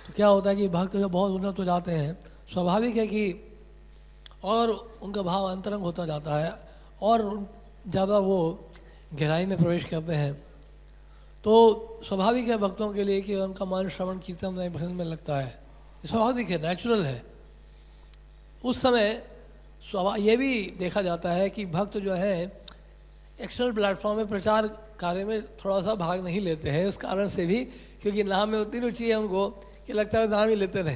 तो क्या होता है कि भक्त जब बहुत उन्नत हो जाते हैं, स्वाभाविक है कि और उनका भाव अंतरंग होता जाता है और ज़्यादा वो गहराई में प्रवेश करते हैं, तो स्वाभाविक है भक्तों के लिए कि उनका मन श्रवण कीर्तन में भजन में लगता है। स्वाभाविक है, नेचुरल है। उस समय ये भी देखा जाता है कि भक्त जो है एक्सटर्नल प्लेटफॉर्म में प्रचार कार्य में थोड़ा सा भाग नहीं लेते हैं, उस कारण से भी, क्योंकि नाम में उतनी रुचि है उनको कि लगता है नाम ही लेते रहे।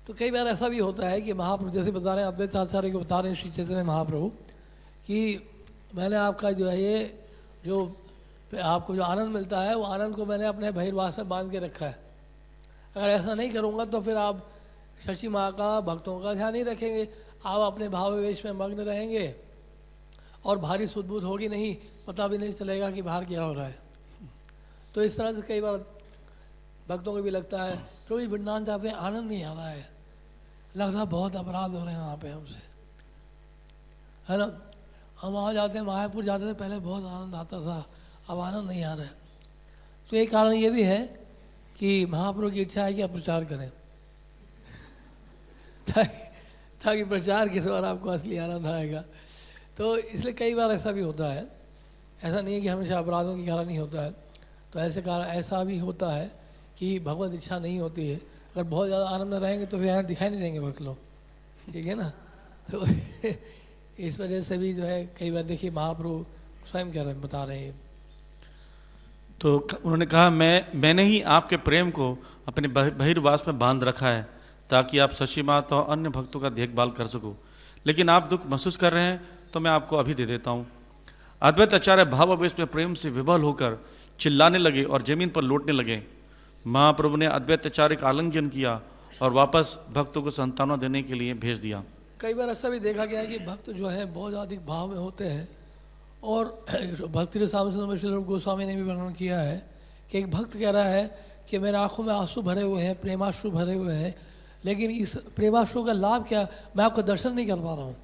तो कई बार ऐसा भी होता है कि महाप्रभु जैसे बता रहे हैं, अद्वैत आचार्य को बता रहे हैं श्री चैतन्य महाप्रभु कि मैंने आपका जो है ये जो आपको जो आनंद मिलता है वो आनंद को मैंने अपने बहिर्वास में बांध के रखा है। अगर ऐसा नहीं करूँगा तो फिर आप शशि माँ का, भक्तों का ध्यान नहीं रखेंगे, आप अपने भावावेश में मग्न रहेंगे और भारी सुदबुद होगी नहीं, पता भी नहीं चलेगा कि बाहर क्या हो रहा है। तो इस तरह से कई बार भक्तों को भी लगता है प्रभु जी वृंदावन जाते हैं, आनंद नहीं आ रहा है, लगता है बहुत अपराध हो रहे हैं वहाँ पे हमसे, है ना। हम वहाँ जाते हैं, मायापुर जाते थे, पहले बहुत आनंद आता था, अब आनंद नहीं आ रहा है। तो एक कारण ये भी है कि महाप्रभु की इच्छा है कि आप प्रचार करें ताकि प्रचार के द्वारा आपको असली आनंद आएगा। तो इसलिए कई बार ऐसा भी होता है, ऐसा नहीं है कि हमेशा अपराधों के कारण ही होता है। तो ऐसा भी होता है कि भगवत इच्छा नहीं होती है। अगर बहुत ज़्यादा आनंद में रहेंगे तो फिर यहाँ दिखाई नहीं देंगे भक्त लोग, ठीक है ना। तो इस वजह से भी जो है कई बार देखिए महाप्रभु स्वयं कह रहे बता रहे हैं। तो उन्होंने कहा, मैंने ही आपके प्रेम को अपने बहिर्वास में बांध रखा है ताकि आप सची माता और अन्य भक्तों का देखभाल कर सको। लेकिन आप दुख महसूस कर रहे हैं तो मैं आपको अभी दे देता हूँ। अद्वैत आचार्य भावावेश में प्रेम से विभल होकर चिल्लाने लगे और जमीन पर लौटने लगे। महाप्रभु ने अद्वैत आचार्य का आलिंगन किया और वापस भक्तों को सांत्वना देने के लिए भेज दिया। कई बार ऐसा भी देखा गया है कि भक्त जो है बहुत अधिक भाव में होते हैं और भक्ति रसामृत श्री रूप गोस्वामी ने भी वर्णन किया है कि एक भक्त कह रहा है कि मेरे आंखों में आंसू भरे हुए हैं, प्रेमाश्रु भरे हुए हैं, लेकिन इस प्रेमाश्रु का लाभ क्या, मैं आपका दर्शन नहीं कर पा रहा हूँ।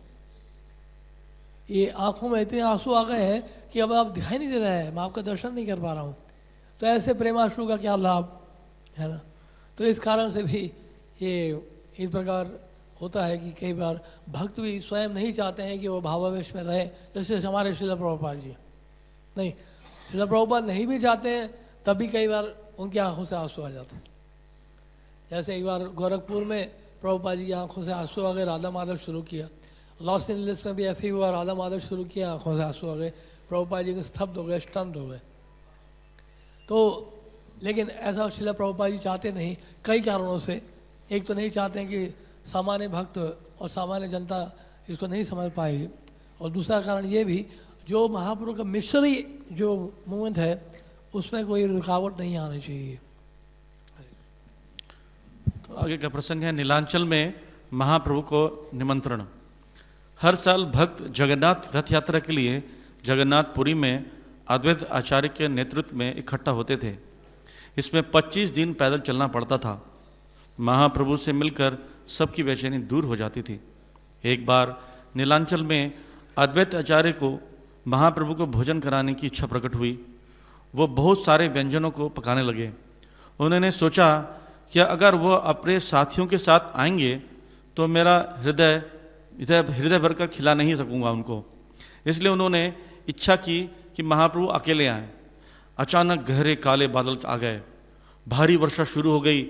ये आंखों में इतने आंसू आ गए हैं कि अब आप दिखाई नहीं दे रहे हैं, मैं आपका दर्शन नहीं कर पा रहा हूँ। तो ऐसे प्रेमाश्रु का क्या लाभ है ना। तो इस कारण से भी ये इस प्रकार होता है कि कई बार भक्त भी स्वयं नहीं चाहते हैं कि वो भावावेश में रहे। जैसे हमारे श्रील प्रभुपाद जी नहीं, श्रील प्रभुपाद नहीं भी चाहते हैं तब भी कई बार उनकी आंखों से आंसू आ जाते हैं। जैसे एक बार गोरखपुर में प्रभुपाद जी की आंखों से आंसू आ गए, राधा माधव शुरू किया। लॉस एंजलिस में भी ऐसे ही हुआ, राधा माधव शुरू किया, आंखों से आंसू आ गए, प्रभुपाद जी के स्तब्ध हो गए, स्टंट हो गए। तो लेकिन ऐसा श्रील प्रभुपाद जी चाहते नहीं, कई कारणों से। एक तो नहीं चाहते हैं कि सामान्य भक्त और सामान्य जनता इसको नहीं समझ पाएगी, और दूसरा कारण ये भी जो महाप्रभु का मिशनरी जो मूवमेंट है उसमें कोई रुकावट नहीं आनी चाहिए। तो आगे का प्रसंग है, नीलांचल में महाप्रभु को निमंत्रण। हर साल भक्त जगन्नाथ रथ यात्रा के लिए जगन्नाथपुरी में अद्वैत आचार्य के नेतृत्व में इकट्ठा होते थे। इसमें 25 दिन पैदल चलना पड़ता था। महाप्रभु से मिलकर सबकी बेचैनी दूर हो जाती थी। एक बार नीलांचल में अद्वैत आचार्य को महाप्रभु को भोजन कराने की इच्छा प्रकट हुई। वो बहुत सारे व्यंजनों को पकाने लगे। उन्होंने सोचा कि अगर वो अपने साथियों के साथ आएंगे तो मेरा हृदय भर कर खिला नहीं सकूंगा उनको। इसलिए उन्होंने इच्छा की कि महाप्रभु अकेले आएं। अचानक गहरे काले बादल आ गए, भारी वर्षा शुरू हो गई।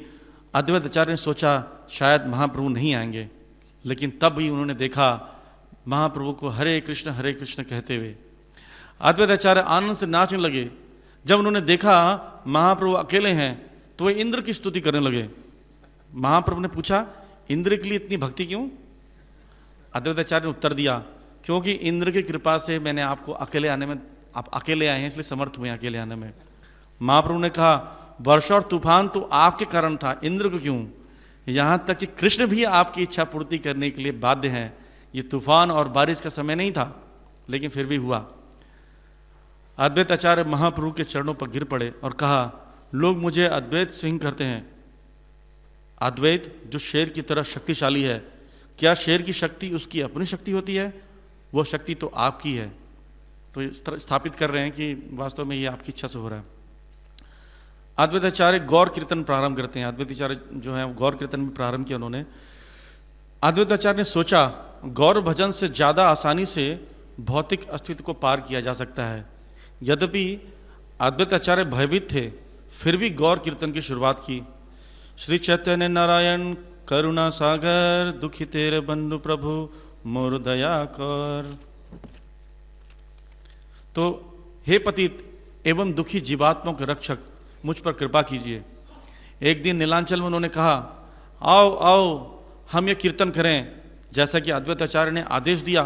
अद्वैत आचार्य ने सोचा शायद महाप्रभु नहीं आएंगे, लेकिन तब भी उन्होंने देखा महाप्रभु को हरे कृष्ण कहते हुए। अद्वैत आचार्य आनंद से नाचने लगे। जब उन्होंने देखा महाप्रभु अकेले हैं तो वे इंद्र की स्तुति करने लगे। महाप्रभु ने पूछा, इंद्र के लिए इतनी भक्ति क्यों? अद्वैत आचार्य ने उत्तर दिया, क्योंकि इंद्र की कृपा से मैंने आपको अकेले आने में, आप अकेले आए हैं इसलिए समर्थ हुए अकेले आने में। महाप्रभु ने कहा, वर्षा और तूफान तो आपके कारण था, इंद्र को क्यों? यहाँ तक कि कृष्ण भी आपकी इच्छा पूर्ति करने के लिए बाध्य हैं। ये तूफान और बारिश का समय नहीं था, लेकिन फिर भी हुआ। अद्वैत आचार्य महाप्रभु के चरणों पर गिर पड़े और कहा, लोग मुझे अद्वैत सिंह करते हैं। अद्वैत जो शेर की तरह शक्तिशाली है, क्या शेर की शक्ति उसकी अपनी शक्ति होती है? वो शक्ति तो आपकी है। तो इस तरह स्थापित कर रहे हैं कि वास्तव में ये आपकी इच्छा से हो रहा है। अद्वैत आचार्य गौर कीर्तन प्रारंभ करते हैं। अद्वैत आचार्य जो है गौर कीर्तन में प्रारंभ किया उन्होंने। अद्वैत आचार्य ने सोचा गौर भजन से ज़्यादा आसानी से भौतिक अस्तित्व को पार किया जा सकता है। यद्यपि अद्वैत आचार्य भयभीत थे, फिर भी गौर कीर्तन की शुरुआत की। श्री चैतन्य नारायण करुणा सागर, दुखी तेरे बंधु प्रभु मोर दया कर। तो हे पतित एवं दुखी जीवात्माओं के रक्षक, मुझ पर कृपा कीजिए। एक दिन नीलांचल में उन्होंने कहा, आओ आओ हम ये कीर्तन करें। जैसा कि अद्वैत आचार्य ने आदेश दिया,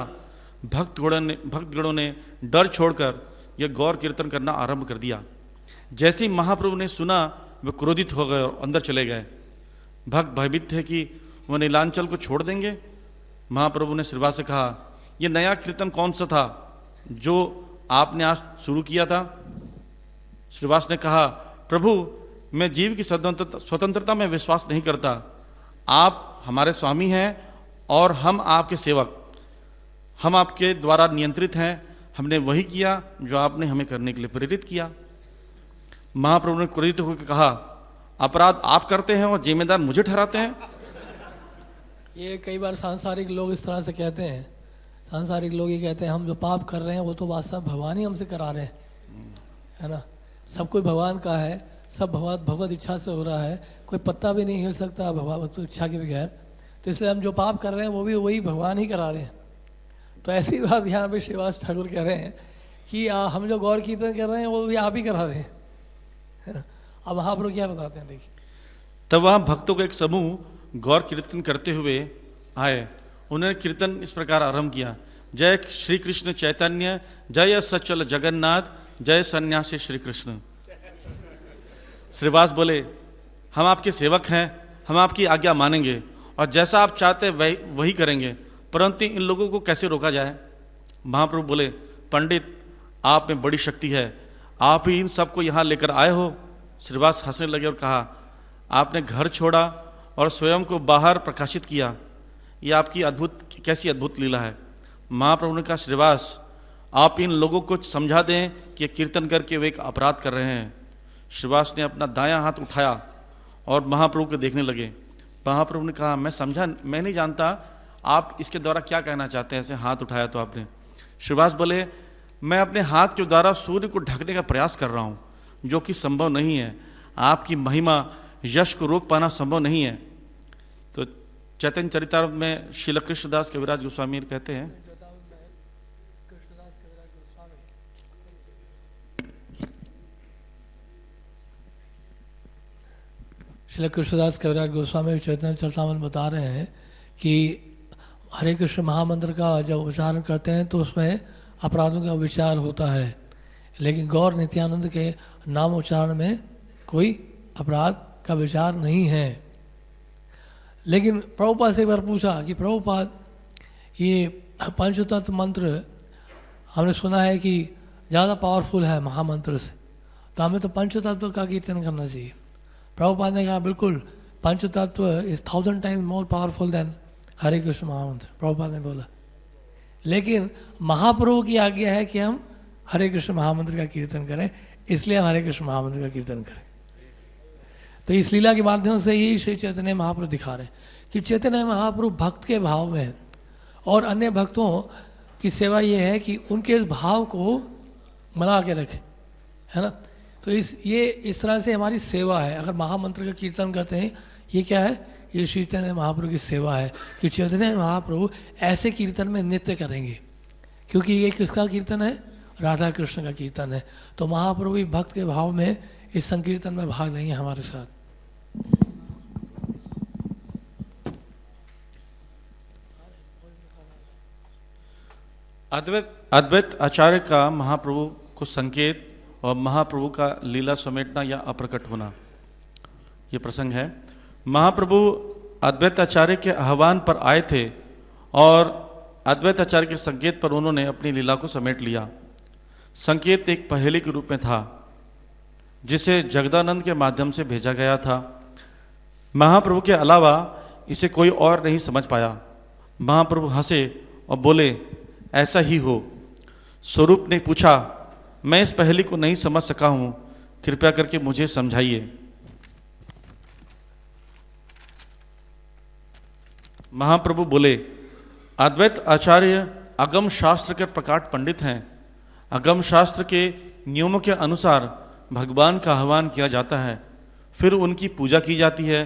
भक्तगणों ने डर छोड़कर यह गौर कीर्तन करना आरंभ कर दिया। जैसे ही महाप्रभु ने सुना वे क्रोधित हो गए और अंदर चले गए। भक्त भयभीत थे कि वह नीलांचल को छोड़ देंगे। महाप्रभु ने श्रीवास से कहा, यह नया कीर्तन कौन सा था जो आपने आज शुरू किया था? श्रीवास ने कहा, प्रभु मैं जीव की स्वतंत्रता में विश्वास नहीं करता। आप हमारे स्वामी हैं और हम आपके सेवक, हम आपके द्वारा नियंत्रित हैं। हमने वही किया जो आपने हमें करने के लिए प्रेरित किया। महाप्रभु ने क्रोधित होकर कहा, अपराध आप करते हैं और जिम्मेदार मुझे ठहराते हैं। ये कई बार सांसारिक लोग इस तरह से कहते हैं। सांसारिक लोग ये कहते हैं हम जो पाप कर रहे हैं वो तो वास्तव भगवान ही हमसे करा रहे हैं, है ना। सब कोई भगवान का है, सब भगवत इच्छा से हो रहा है। कोई पत्ता भी नहीं हिल सकता भगवत इच्छा के बगैर। तो इसलिए हम जो पाप कर रहे हैं वो भी वही भगवान ही करा रहे हैं। तो ऐसी बात यहाँ पे श्रीवास ठाकुर कह रहे हैं कि हम जो गौर कीर्तन कर रहे हैं वो भी आप ही करा रहे हैं, है ना। अब महाप्रभु क्या बताते हैं, देखिए। तब वहाँ भक्तों का एक समूह गौर कीर्तन करते हुए आए। उन्होंने कीर्तन इस प्रकार आरंभ किया, जय श्री कृष्ण चैतन्य, जय सचल जगन्नाथ, जय सन्यासी श्री कृष्ण। श्रीवास बोले, हम आपके सेवक हैं, हम आपकी आज्ञा मानेंगे और जैसा आप चाहते हैं वही करेंगे, परंतु इन लोगों को कैसे रोका जाए? महाप्रभु बोले, पंडित आप में बड़ी शक्ति है, आप ही इन सबको यहाँ लेकर आए हो। श्रीवास हंसने लगे और कहा, आपने घर छोड़ा और स्वयं को बाहर प्रकाशित किया, ये आपकी कैसी अद्भुत लीला है। महाप्रभु ने कहा, श्रीवास आप इन लोगों को समझा दें कि कीर्तन करके वे एक अपराध कर रहे हैं। श्रीवास ने अपना दायां हाथ उठाया और महाप्रभु को देखने लगे। महाप्रभु ने कहा, मैं नहीं जानता आप इसके द्वारा क्या कहना चाहते हैं, ऐसे हाथ उठाया तो आपने। श्रीवास बोले, मैं अपने हाथ के द्वारा सूर्य को ढकने का प्रयास कर रहा हूँ, जो कि संभव नहीं है। आपकी महिमा यश को रोक पाना संभव नहीं है। तो चैतन्य चरितामृत में श्रील कृष्णदास कविराज गोस्वामी कहते हैं, श्रील कृष्णदास कविराज गोस्वामी चैतन्य चरितामृत बता रहे हैं कि हरे कृष्ण महामंत्र का जब उच्चारण करते हैं तो उसमें अपराधों का विचार होता है, लेकिन गौर नित्यानंद के नाम उच्चारण में कोई अपराध का विचार नहीं है। लेकिन प्रभुपाद से एक बार पूछा कि प्रभुपाद ये पंचतत्व मंत्र हमने सुना है कि ज़्यादा पावरफुल है महामंत्र से, तो हमें तो पंचतत्व का कीर्तन करना चाहिए। प्रभुपाद ने कहा, बिल्कुल Panchatattva is 1000 times more powerful than Hare Krishna महामंत्र। प्रभुपाद ने बोला, लेकिन महाप्रभु की आज्ञा है कि हम हरे कृष्ण महामंत्र का कीर्तन करें, इसलिए हम हरे कृष्ण महामंत्र का कीर्तन करें। तो इस लीला के माध्यम से ही श्री चैतन्य महाप्रभु दिखा रहे हैं कि चैतन्य महाप्रभु भक्त के भाव में है, और अन्य भक्तों की सेवा ये है कि उनके इस भाव को मना के रखे, है ना। तो इस तरह से हमारी सेवा है। अगर महामंत्र का कीर्तन करते हैं, ये क्या है? ये श्री चैतन्य महाप्रभु की सेवा है कि चैतन्य महाप्रभु ऐसे कीर्तन में नृत्य करेंगे, क्योंकि ये किसका कीर्तन है? राधा कृष्ण का कीर्तन है। तो महाप्रभु भी भक्त के भाव में इस संकीर्तन में भाग लेंगे हमारे साथ। अद्वैत आचार्य का महाप्रभु को संकेत और महाप्रभु का लीला समेटना या अप्रकट होना, ये प्रसंग है। महाप्रभु अद्वैत आचार्य के आह्वान पर आए थे और अद्वैत आचार्य के संकेत पर उन्होंने अपनी लीला को समेट लिया। संकेत एक पहेली के रूप में था जिसे जगदानंद के माध्यम से भेजा गया था। महाप्रभु के अलावा इसे कोई और नहीं समझ पाया। महाप्रभु हंसे और बोले, ऐसा ही हो। स्वरूप ने पूछा, मैं इस पहेली को नहीं समझ सका हूं, कृपया करके मुझे समझाइए। महाप्रभु बोले, अद्वैत आचार्य अगम शास्त्र के प्रकाट पंडित हैं। अगम शास्त्र के नियमों के अनुसार भगवान का आह्वान किया जाता है, फिर उनकी पूजा की जाती है।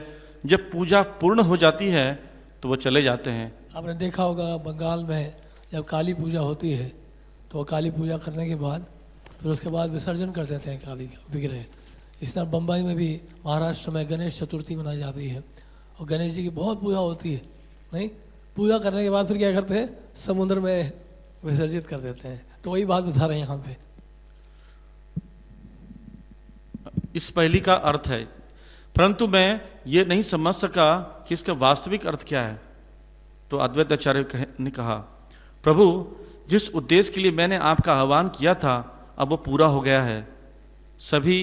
जब पूजा पूर्ण हो जाती है तो वो चले जाते हैं। आपने देखा होगा बंगाल में जब काली पूजा होती है तो काली पूजा करने के बाद फिर उसके बाद विसर्जन कर देते हैं काली का विग्रह। इस तरह बम्बई में भी, महाराष्ट्र में गणेश चतुर्थी मनाई जाती है और गणेश जी की बहुत पूजा होती है। नहीं, पूजा करने के बाद फिर क्या करते हैं? समुद्र में विसर्जित कर देते हैं। तो वही बात बता रहे हैं यहाँ पे। इस पहेली का अर्थ है, परंतु मैं ये नहीं समझ सका कि इसका वास्तविक अर्थ क्या है। तो अद्वैत आचार्य ने कहा, प्रभु, जिस उद्देश्य के लिए मैंने आपका आह्वान किया था अब वो पूरा हो गया है। सभी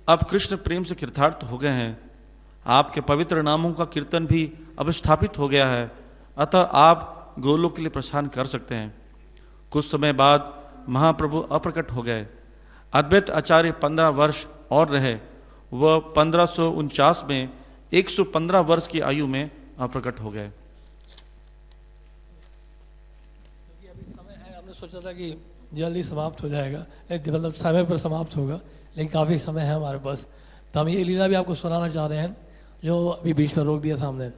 अब कृष्ण प्रेम से कृतार्थ हो गए हैं। आपके पवित्र नामों का कीर्तन भी अब स्थापित हो गया है, अतः आप गोलोक के लिए प्रस्थान कर सकते हैं। कुछ समय बाद महाप्रभु अप्रकट हो गए। अद्वैत आचार्य 15 वर्ष और रहे। वह 1549 में 115 वर्ष की आयु में अप्रकट हो गए। हमने सोचा था कि जल्दी समाप्त हो जाएगा, मतलब समय पर समाप्त होगा, लेकिन काफ़ी समय है हमारे पास। तो हम ये लीला भी आपको सुनाना चाह रहे हैं जो अभी बीच में रोक दिया था हमने।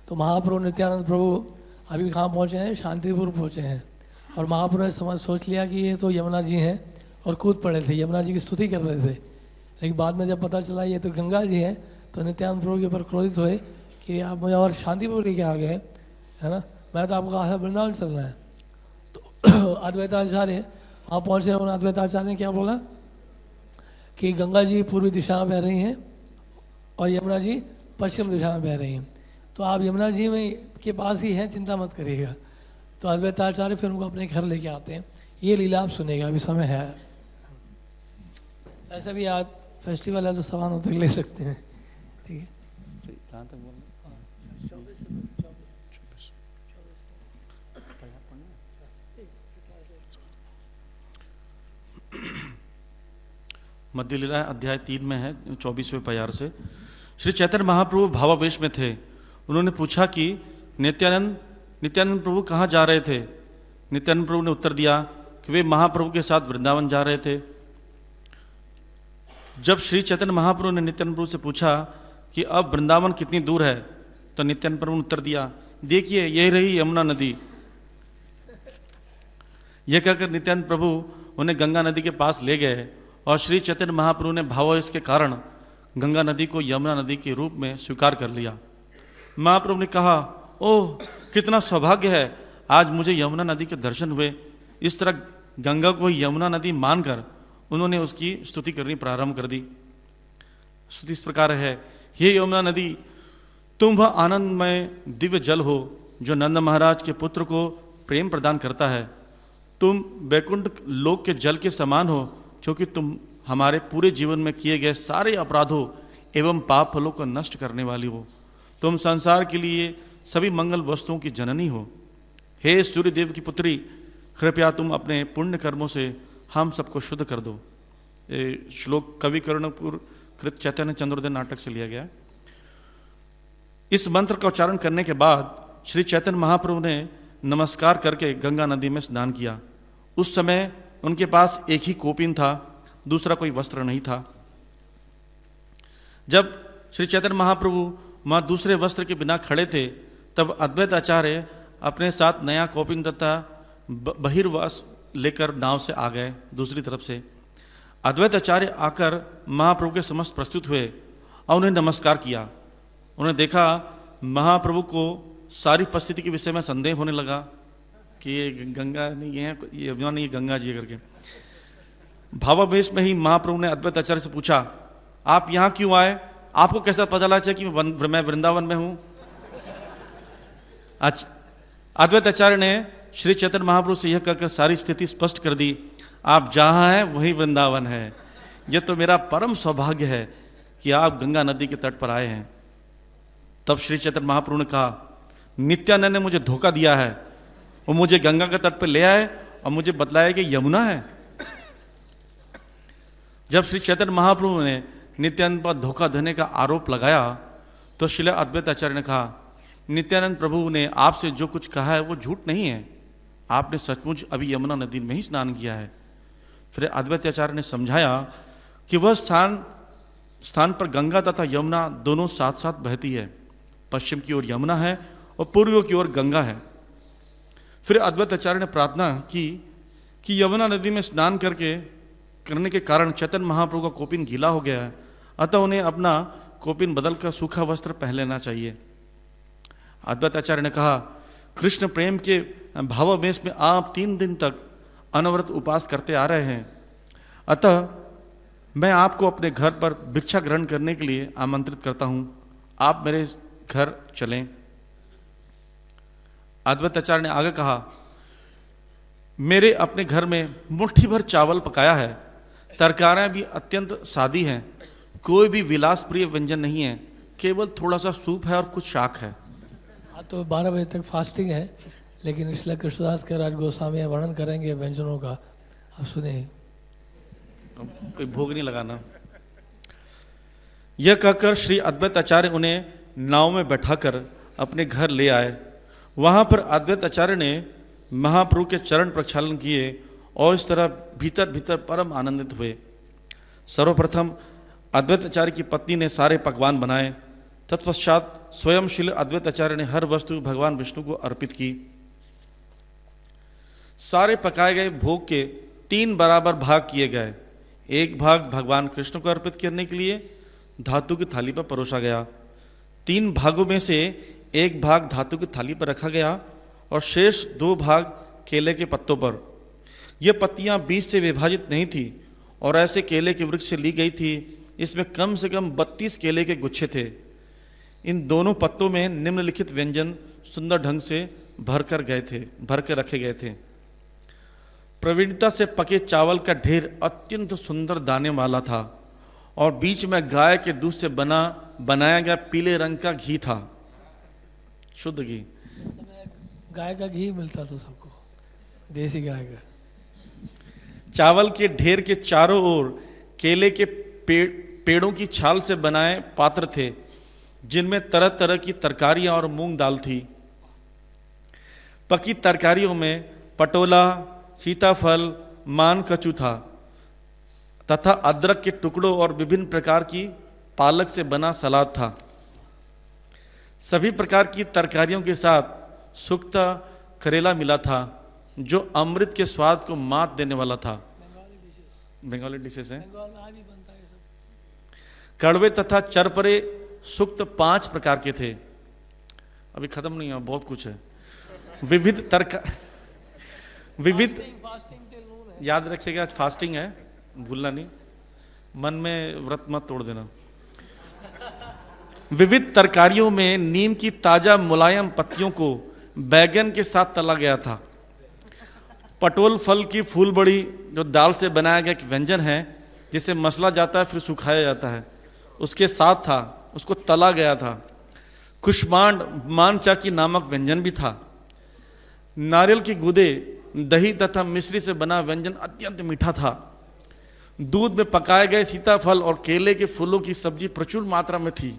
तो महाप्रभु नित्यानंद प्रभु अभी कहाँ पहुँचे हैं? शांतिपुर पहुँचे हैं। और महाप्रभु ने सोच लिया कि ये तो यमुना जी हैं और कूद पड़े थे, यमुना जी की स्तुति कर रहे थे। लेकिन बाद में जब पता चला ये तो गंगा जी हैं, तो नित्यानंद प्रभु के ऊपर क्रोधित हुए कि आप मुझे और शांतिपुर लेके आ गए, है ना, मैं तो आपको कहा था वृंदावन चलना है। तो अद्वैताचार्य वहाँ पहुँचे और अद्वैताचार्य ने क्या बोला कि गंगा जी पूर्वी दिशा में बह रही हैं और यमुना जी पश्चिम दिशा में बह रही हैं, तो आप यमुना जी में के पास ही हैं, चिंता मत करिएगा। तो अद्वैताचार्य फिर उनको अपने घर लेके आते हैं। ये लीला आप सुनेगा, अभी समय है। ऐसा भी आप फेस्टिवल है तो सामान उतर ले सकते हैं, ठीक है। मध्य लीला अध्याय 3 में है, 24वें प्यार से। श्री चैतन्य महाप्रभु भावावेश में थे। उन्होंने पूछा कि नित्यानंद प्रभु कहाँ जा रहे थे? नित्यानंद प्रभु ने उत्तर दिया कि वे महाप्रभु के साथ वृंदावन जा रहे थे। जब श्री चैतन्य महाप्रभु ने नित्यानंद प्रभु से पूछा कि अब वृंदावन कितनी दूर है, तो नित्यानंद प्रभु ने उत्तर दिया, देखिए यही रही यमुना नदी। यह कहकर नित्यानंद प्रभु उन्हें गंगा नदी के पास ले गए और श्री चैतन्य महाप्रभु ने भावावेश के कारण गंगा नदी को यमुना नदी के रूप में स्वीकार कर लिया। महाप्रभु ने कहा, ओह कितना सौभाग्य है, आज मुझे यमुना नदी के दर्शन हुए। इस तरह गंगा को यमुना नदी मानकर उन्होंने उसकी स्तुति करनी प्रारंभ कर दी। स्तुति इस प्रकार है, हे यमुना नदी, तुम वह आनंदमय दिव्य जल हो जो नंद महाराज के पुत्र को प्रेम प्रदान करता है। तुम वैकुंठ लोक के जल के समान हो, क्योंकि तुम हमारे पूरे जीवन में किए गए सारे अपराधों एवं पाप फलों को नष्ट करने वाली हो। तुम संसार के लिए सभी मंगल वस्तुओं की जननी हो। हे सूर्यदेव की पुत्री, कृपया तुम अपने पुण्य कर्मों से हम सबको शुद्ध कर दो। ये श्लोक कवि कर्णपुर कृत चैतन्य चंद्रोदय नाटक से लिया गया है। इस मंत्र का उच्चारण करने के बाद श्री चैतन्य महाप्रभु ने नमस्कार करके गंगा नदी में स्नान किया। उस समय उनके पास एक ही कोपिन था, दूसरा कोई वस्त्र नहीं था। जब श्री चैतन्य महाप्रभु वहाँ दूसरे वस्त्र के बिना खड़े थे, तब अद्वैत आचार्य अपने साथ नया कोपिन तथा बहिर्वास लेकर नाव से आ गए दूसरी तरफ से। अद्वैत आचार्य आकर महाप्रभु के समस्त प्रस्तुत हुए और उन्हें नमस्कार किया। उन्हें देखा महाप्रभु को सारी परिस्थिति के विषय में संदेह होने लगा कि ये गंगा नहीं है, ये यमुना नहीं, गंगा जी करके। भावावेश में ही महाप्रभु ने अद्वैत आचार्य से पूछा, आप यहाँ क्यों आए? आपको कैसा पता लगा कि मैं वृंदावन में हूँ? अद्वैत आचार्य ने श्री चैतन्य महाप्रभु से यह कहकर सारी स्थिति स्पष्ट कर दी, आप जहाँ हैं वही वृंदावन है। यह तो मेरा परम सौभाग्य है कि आप गंगा नदी के तट पर आए हैं। तब श्री चैतन्य महाप्रभु ने कहा, नित्यानंद ने मुझे धोखा दिया है, वो मुझे गंगा के तट पर ले आए और मुझे बतलाया कि यमुना है। जब श्री चैतन्य महाप्रभु ने नित्यानंद पर धोखा देने का आरोप लगाया तो श्रील अद्वैत आचार्य ने कहा, नित्यानंद प्रभु ने आपसे जो कुछ कहा है वो झूठ नहीं है, आपने सचमुच अभी यमुना नदी में ही स्नान किया है। फिर अद्वैत आचार्य ने समझाया कि वह स्थान पर गंगा तथा यमुना दोनों साथ साथ बहती है। पश्चिम की ओर यमुना है और पूर्व की ओर गंगा है। फिर अद्वैत आचार्य ने प्रार्थना की कि यमुना नदी में स्नान करने के कारण चैतन्य महाप्रभु का कोपिन गीला हो गया है, अतः उन्हें अपना कोपिन बदलकर सूखा वस्त्र पहन लेना चाहिए। अद्वैत आचार्य ने कहा, कृष्ण प्रेम के भावावेश में आप 3 दिन तक अनवरत उपास करते आ रहे हैं, अतः मैं आपको अपने घर पर भिक्षा ग्रहण करने के लिए आमंत्रित करता हूं, आप मेरे घर चलें। अद्वैत आचार्य ने आगे कहा, मेरे अपने घर में मुट्ठी भर चावल पकाया है, तरकारियां भी अत्यंत सादी हैं, कोई भी विलास प्रिय व्यंजन नहीं है, केवल थोड़ा सा सूप है और कुछ शाक है। तो 12 बजे तक फास्टिंग है, लेकिन इसलिए कृष्णदास के राज गोस्वामी वर्णन करेंगे व्यंजनों का, आप सुने। कोई भोग नहीं लगाना। यह कहकर श्री अद्वैत आचार्य उन्हें नाव में बैठाकर अपने घर ले आए। वहां पर अद्वैत आचार्य ने महाप्रभु के चरण प्रक्षालन किए और इस तरह भीतर भीतर परम आनंदित हुए। सर्वप्रथम अद्वैत आचार्य की पत्नी ने सारे पकवान बनाए। तत्पश्चात स्वयं श्रील अद्वैत आचार्य ने हर वस्तु भगवान विष्णु को अर्पित की। सारे पकाए गए भोग के 3 बराबर भाग किए गए। एक भाग भगवान कृष्ण को अर्पित करने के लिए धातु की थाली पर परोसा गया। 3 भागों में से एक भाग धातु की थाली पर रखा गया और शेष 2 भाग केले के पत्तों पर। यह पत्तियां बीच से विभाजित नहीं थी और ऐसे केले के वृक्ष से ली गई थी। इसमें कम से कम 32 केले के गुच्छे थे। इन दोनों पत्तों में निम्नलिखित व्यंजन सुंदर ढंग से भर कर रखे गए थे। प्रवीणता से पके चावल का ढेर अत्यंत सुंदर दाने वाला था और बीच में गाय के दूध से बनाया गया पीले रंग का घी था, शुद्ध घी। गाय का घी मिलता था सबको, देसी गाय का। चावल के ढेर के चारों ओर केले के पेड़ों की छाल से बनाए पात्र थे, जिनमें तरह तरह की तरकारियां और मूंग दाल थी। पकी तरकारियों में पटोला, सीताफल, मान कचू था तथा अदरक के टुकड़ों और विभिन्न प्रकार की पालक से बना सलाद था। सभी प्रकार की तरकारियों के साथ सूखा करेला मिला था, जो अमृत के स्वाद को मात देने वाला था। बंगाली डिशेस हैं। कड़वे तथा चरपरे सुक्त 5 प्रकार के थे। अभी खत्म नहीं हुआ, बहुत कुछ है। विविध याद रखिएगा, आज फास्टिंग है, भूलना नहीं, मन में व्रत मत तोड़ देना। विविध तरकारियों में नीम की ताजा मुलायम पत्तियों को बैगन के साथ तला गया था। पटोल फल की फूल बड़ी, जो दाल से बनाया गया एक व्यंजन है, जिसे मसला जाता है फिर सुखाया जाता है, उसके साथ था, उसको तला गया था। कुष्मांड मान चाकी नामक व्यंजन भी था। नारियल की गूदे दही तथा मिश्री से बना व्यंजन अत्यंत मीठा था। दूध में पकाए गए सीताफल और केले के फूलों की सब्जी प्रचुर मात्रा में थी।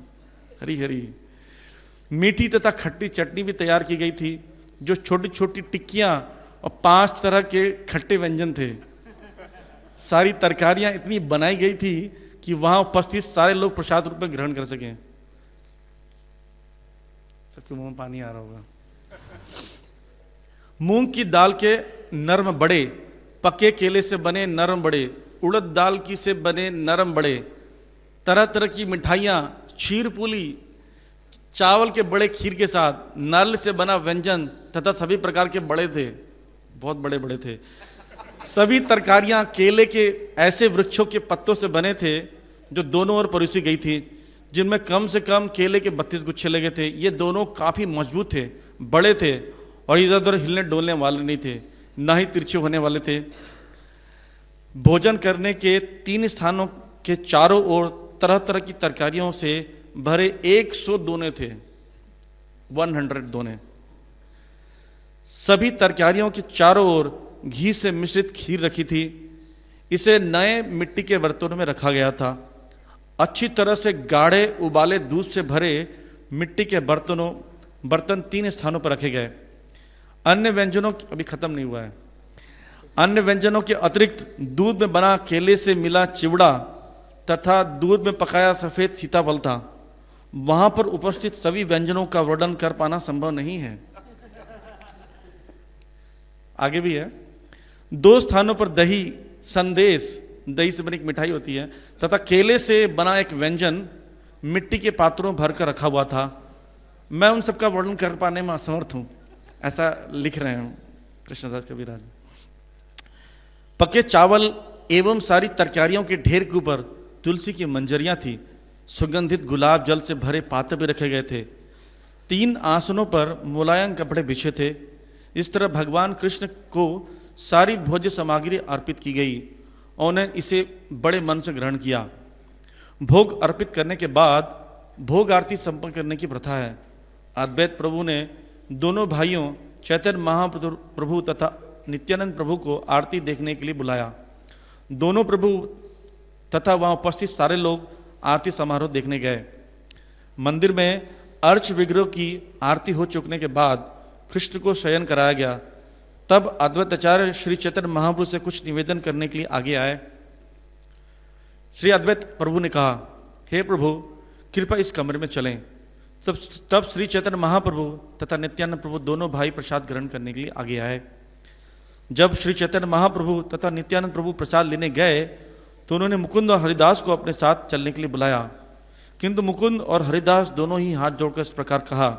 हरी हरी मीठी तथा खट्टी चटनी भी तैयार की गई थी, जो छोटी छोटी टिक्कियां और 5 तरह के खट्टे व्यंजन थे। सारी तरकारियां इतनी बनाई गई थी कि वहां उपस्थित सारे लोग प्रसाद रूप में ग्रहण कर सकें। सबके मुंह में पानी आ रहा होगा। मूंग की दाल के नरम बड़े, पके केले से बने नरम बड़े, उड़द दाल की से बने नरम बड़े, तरह तरह की मिठाइयाँ, खीर पुली, चावल के बड़े खीर के साथ, नारियल से बना व्यंजन तथा सभी प्रकार के बड़े थे, बहुत बड़े बड़े थे। सभी तरकारियाँ केले के ऐसे वृक्षों के पत्तों से बने थे जो दोनों ओर परोसी गई थी, जिनमें कम से कम केले के 32 गुच्छे लगे थे। ये दोनों काफ़ी मजबूत थे, बड़े थे और इधर उधर हिलने डोलने वाले नहीं थे, ना ही तिरछे होने वाले थे। भोजन करने के 3 स्थानों के चारों ओर तरह तरह की तरकारियों से भरे 100 दोने थे, 100 दोने। सभी तरकारियों के चारों ओर घी से मिश्रित खीर रखी थी। इसे नए मिट्टी के बर्तनों में रखा गया था। अच्छी तरह से गाढ़े उबाले दूध से भरे मिट्टी के बर्तन 3 स्थानों पर रखे गए। अन्य व्यंजनों अभी खत्म नहीं हुआ है। अन्य व्यंजनों के अतिरिक्त दूध में बना केले से मिला चिवड़ा तथा दूध में पकाया सफेद सीताफल था। वहां पर उपस्थित सभी व्यंजनों का वर्णन कर पाना संभव नहीं है। आगे भी है। 2 स्थानों पर दही संदेश, दही से बनी एक मिठाई होती है, तथा केले से बना एक व्यंजन मिट्टी के पात्रों भर कर रखा हुआ था। मैं उन सबका वर्णन कर पाने में असमर्थ हूं, ऐसा लिख रहे हैं कृष्णदास कविराज। पके चावल एवं सारी तरकारियों के ढेर के ऊपर तुलसी की मंजरियां थी। सुगंधित गुलाब जल से भरे पात्र भी रखे गए थे। 3 आसनों पर मुलायम कपड़े बिछे थे। इस तरह भगवान कृष्ण को सारी भोज्य सामग्री अर्पित की गई और उन्हें इसे बड़े मन से ग्रहण किया। भोग अर्पित करने के बाद भोग आरती संपन्न करने की प्रथा है। अद्वैत प्रभु ने दोनों भाइयों चैतन्य महाप्रभु तथा नित्यानंद प्रभु को आरती देखने के लिए बुलाया। दोनों प्रभु तथा वहां उपस्थित सारे लोग आरती समारोह देखने गए। मंदिर में अर्च विग्रह की आरती हो चुकने के बाद कृष्ण को शयन कराया गया। तब अद्वैत आचार्य श्री चैतन्य महाप्रभु से कुछ निवेदन करने के लिए आगे आए। श्री अद्वैत प्रभु ने कहा, हे प्रभु कृपया इस कमरे में चलें। तब श्री चैतन्य महाप्रभु तथा नित्यानंद प्रभु दोनों भाई प्रसाद ग्रहण करने के लिए आगे आए। जब श्री चैतन्य महाप्रभु तथा नित्यानंद प्रभु प्रसाद लेने गए तो उन्होंने मुकुंद और हरिदास को अपने साथ चलने के लिए बुलाया, किंतु मुकुंद और हरिदास दोनों ही हाथ जोड़कर इस प्रकार कहा।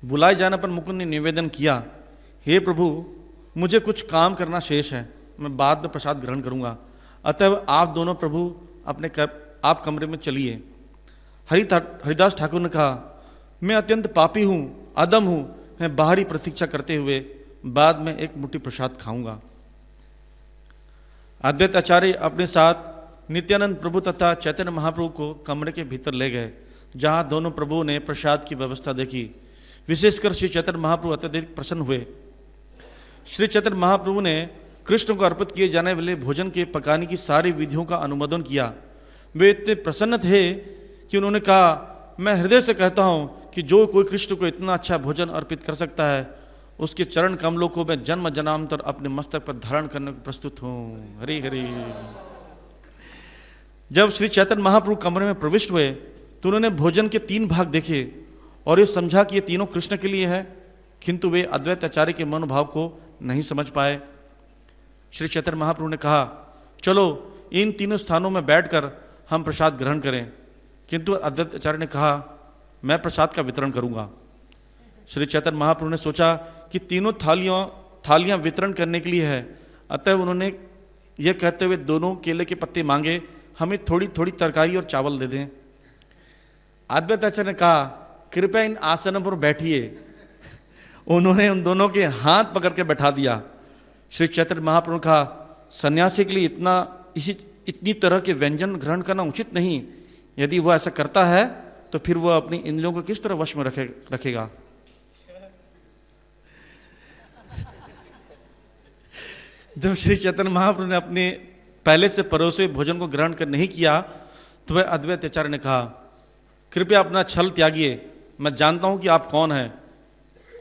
बुलाए जाने पर मुकुंद ने निवेदन किया, हे प्रभु मुझे कुछ काम करना शेष है, मैं बाद में प्रसाद ग्रहण करूंगा, अतः आप दोनों प्रभु आप कमरे में चलिए। हरिदास ठाकुर ने कहा, मैं अत्यंत पापी हूँ, अदम हूँ, मैं बाहरी प्रतीक्षा करते हुए बाद में एक मुट्ठी प्रसाद खाऊंगा। अद्वैत आचार्य अपने साथ नित्यानंद प्रभु तथा चैतन्य महाप्रभु को कमरे के भीतर ले गए, जहाँ दोनों प्रभुओं ने प्रसाद की व्यवस्था देखी। विशेषकर श्री चैतन्य महाप्रभु अत्यधिक प्रसन्न हुए। श्री चैतन्य महाप्रभु ने कृष्ण को अर्पित किए जाने वाले भोजन के पकाने की सारी विधियों का अनुमोदन किया। वे इतने प्रसन्न थे कि उन्होंने कहा, मैं हृदय से कहता हूँ कि जो कोई कृष्ण को इतना अच्छा भोजन अर्पित कर सकता है, उसके चरण कमलों को मैं जन्म जन्मांतर अपने मस्तक पर धारण करने को प्रस्तुत हूँ। हरि हरि। जब श्री चैतन्य महाप्रभु कमरे में प्रविष्ट हुए तो उन्होंने भोजन के 3 भाग देखे और ये समझा कि ये तीनों कृष्ण के लिए है, किंतु वे अद्वैत आचार्य के मनोभाव को नहीं समझ पाए। श्री चैतन्य महाप्रभु ने कहा, चलो इन तीनों स्थानों में बैठकर हम प्रसाद ग्रहण करें, किंतु अद्वैत आचार्य ने कहा, मैं प्रसाद का वितरण करूंगा। श्री चैतन्य महाप्रभु ने सोचा कि तीनों थालियां वितरण करने के लिए है, अतः उन्होंने यह कहते हुए दोनों केले के पत्ते मांगे, हमें थोड़ी थोड़ी तरकारी और चावल दे दें। अद्वैत आचार्य ने कहा, कृपया इन आसनों पर बैठिए। उन्होंने उन दोनों के हाथ पकड़ के बैठा दिया। श्री चैतन्य महाप्रभु ने कहा, सन्यासी के लिए इतनी तरह के व्यंजन ग्रहण करना उचित नहीं। यदि वह ऐसा करता है तो फिर वह अपनी इंद्रियों को किस तरह वश में रखेगा। जब श्री चैतन्य महाप्रभु ने अपने पहले से परोसे भोजन को ग्रहण कर नहीं किया तो वह अद्वैत आचार्य ने कहा, कृपया अपना छल त्यागिए, मैं जानता हूं कि आप कौन हैं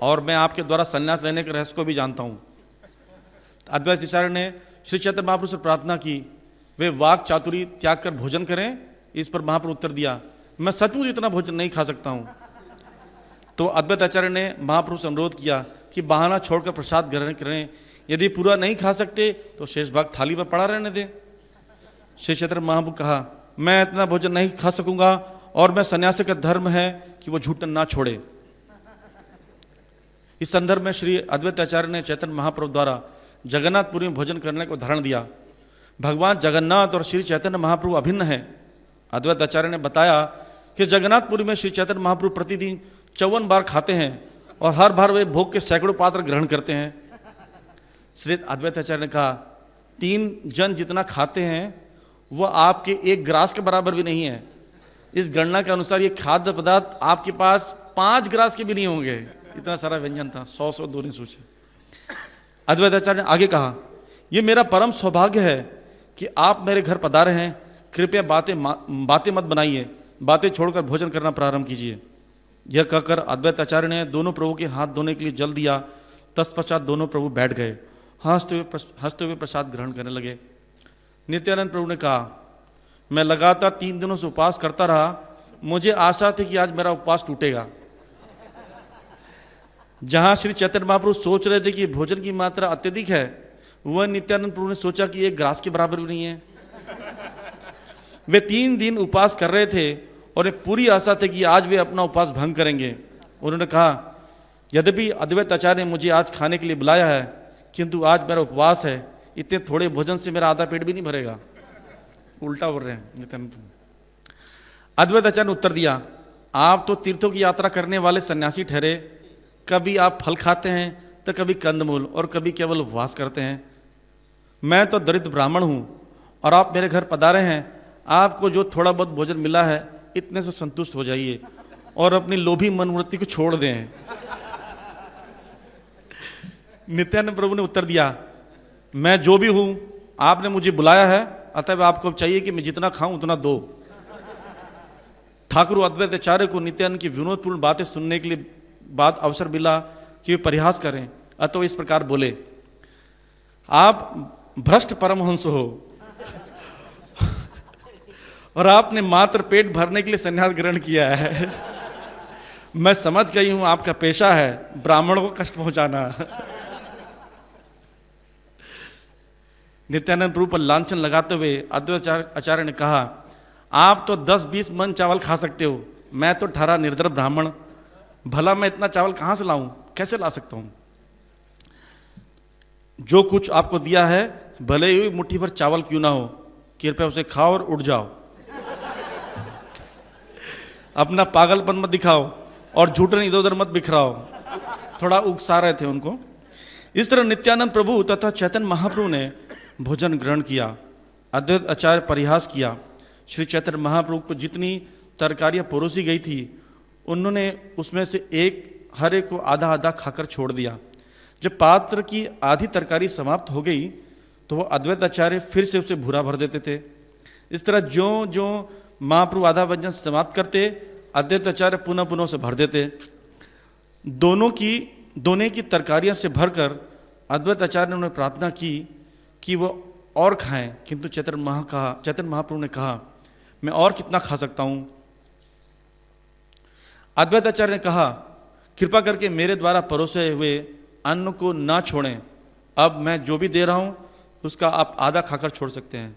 और मैं आपके द्वारा संन्यास लेने के रहस्य को भी जानता हूं। अद्वैत आचार्य ने श्री चैतन्य महाप्रभु से प्रार्थना की वे वाक चातुरी त्याग कर भोजन करें। इस पर महाप्रभु उत्तर दिया, मैं सचमुच इतना भोजन नहीं खा सकता हूं। तो अद्वैत आचार्य ने महाप्रभु से अनुरोध किया कि बहाना छोड़कर प्रसाद ग्रहण करें, यदि पूरा नहीं खा सकते तो शेष भाग थाली पर पड़ा रहने दें। श्री चैतन्य महाप्रभु कहा, मैं इतना भोजन नहीं खा सकूंगा और मैं सन्यासी का धर्म है कि वो झूठन ना छोड़े। इस संदर्भ में श्री अद्वैत आचार्य ने चैतन्य महाप्रभु द्वारा जगन्नाथपुरी में भोजन करने को उदाहरण दिया। भगवान जगन्नाथ और श्री चैतन्य महाप्रभु अभिन्न हैं। अद्वैत आचार्य ने बताया कि जगन्नाथपुरी में श्री चैतन्य महाप्रभु प्रतिदिन 54 बार खाते हैं और हर बार वे भोग के सैकड़ों पात्र ग्रहण करते हैं। श्री अद्वैत आचार्य ने कहा, 3 जन जितना खाते हैं वह आपके एक ग्रास के बराबर भी नहीं है। इस गणना के अनुसार ये खाद्य पदार्थ आपके पास 5 ग्रास के भी नहीं होंगे। इतना सारा व्यंजन था, 100 दो नहीं सोचे। अद्वैत आचार्य ने आगे कहा, यह मेरा परम सौभाग्य है कि आप मेरे घर पधारे हैं। कृपया बातें मत बनाइए, बातें छोड़कर भोजन करना प्रारंभ कीजिए। यह कहकर अद्वैत आचार्य ने दोनों प्रभु के हाथ धोने के लिए जल दिया। तत्पश्चात दोनों प्रभु बैठ गए, हंसते हुए प्रसाद ग्रहण करने लगे। नित्यानंद प्रभु ने कहा, मैं लगातार 3 दिनों से उपवास करता रहा, मुझे आशा थी कि आज मेरा उपवास टूटेगा। जहां श्री चैतन्य महाप्रभु सोच रहे थे कि भोजन की मात्रा अत्यधिक है, वह नित्यानंद प्रभु ने सोचा कि एक ग्रास के बराबर भी नहीं है। वे 3 दिन उपवास कर रहे थे और एक पूरी आशा थी कि आज वे अपना उपवास भंग करेंगे। उन्होंने कहा, यद्यपि अद्वैत आचार्य ने मुझे आज खाने के लिए बुलाया है, किंतु आज मेरा उपवास है, इतने थोड़े भोजन से मेरा आधा पेट भी नहीं भरेगा। उल्टा बोल रहे हैं नित्यानंद प्रभु। अद्वैत आचार्य ने उत्तर दिया, आप तो तीर्थों की यात्रा करने वाले सन्यासी ठहरे, कभी आप फल खाते हैं तो कभी कंदमूल और कभी केवल उपवास करते हैं। मैं तो दरिद्र ब्राह्मण हूं और आप मेरे घर पधारे हैं। आपको जो थोड़ा बहुत भोजन मिला है इतने से संतुष्ट हो जाइए और अपनी लोभी मनोवृत्ति को छोड़ दें। नित्यानंद प्रभु ने उत्तर दिया, मैं जो भी हूं, आपने मुझे बुलाया है, अतः आपको चाहिए कि मैं जितना खाऊं उतना दो। ठाकुर अद्वैत आचार्य को नित्यानंद की विनोदपूर्ण बातें सुनने के लिए बाद अवसर मिला कि वे परिहास करें, अतः इस प्रकार बोले, आप भ्रष्ट परमहंस हो और आपने मात्र पेट भरने के लिए संन्यास ग्रहण किया है। मैं समझ गई हूं आपका पेशा है ब्राह्मणों को कष्ट पहुंचाना। नित्यानंद प्रभु पर लांछन लगाते हुए अद्वैत आचार्य ने कहा, आप तो 10-20 मन चावल खा सकते हो, मैं तो ठहरा निर्धर ब्राह्मण, भला मैं इतना चावल कहां से लाऊं, कैसे ला सकता हूं। जो कुछ आपको दिया है भले ही मुट्ठी भर चावल क्यों ना हो, कृपया उसे खाओ और उठ जाओ। अपना पागलपन मत दिखाओ और झूठन इधर उधर मत बिखराओ। थोड़ा उकसा रहे थे उनको। इस तरह नित्यानंद प्रभु तथा चैतन्य महाप्रभु ने भोजन ग्रहण किया। अद्वैत आचार्य परिहास किया। श्री चैतन्य महाप्रभु को जितनी तरकारियां परोसी गई थी, उन्होंने उसमें से हर एक को आधा आधा खाकर छोड़ दिया। जब पात्र की आधी तरकारी समाप्त हो गई तो वह अद्वैत आचार्य फिर से उसे भूरा भर देते थे। इस तरह जो जो महाप्रभु आधा व्यंजन समाप्त करते, अद्वैत आचार्य पुनः पुनः उसे भर देते। दोनों की तरकारियां से भरकर अद्वैत आचार्य ने उन्हें प्रार्थना की कि वो और खाएं, किंतु चैतन्य महाप्रभु ने कहा, मैं और कितना खा सकता हूं। अद्वैत आचार्य ने कहा, कृपा करके मेरे द्वारा परोसे हुए अन्न को ना छोड़ें, अब मैं जो भी दे रहा हूं उसका आप आधा खाकर छोड़ सकते हैं।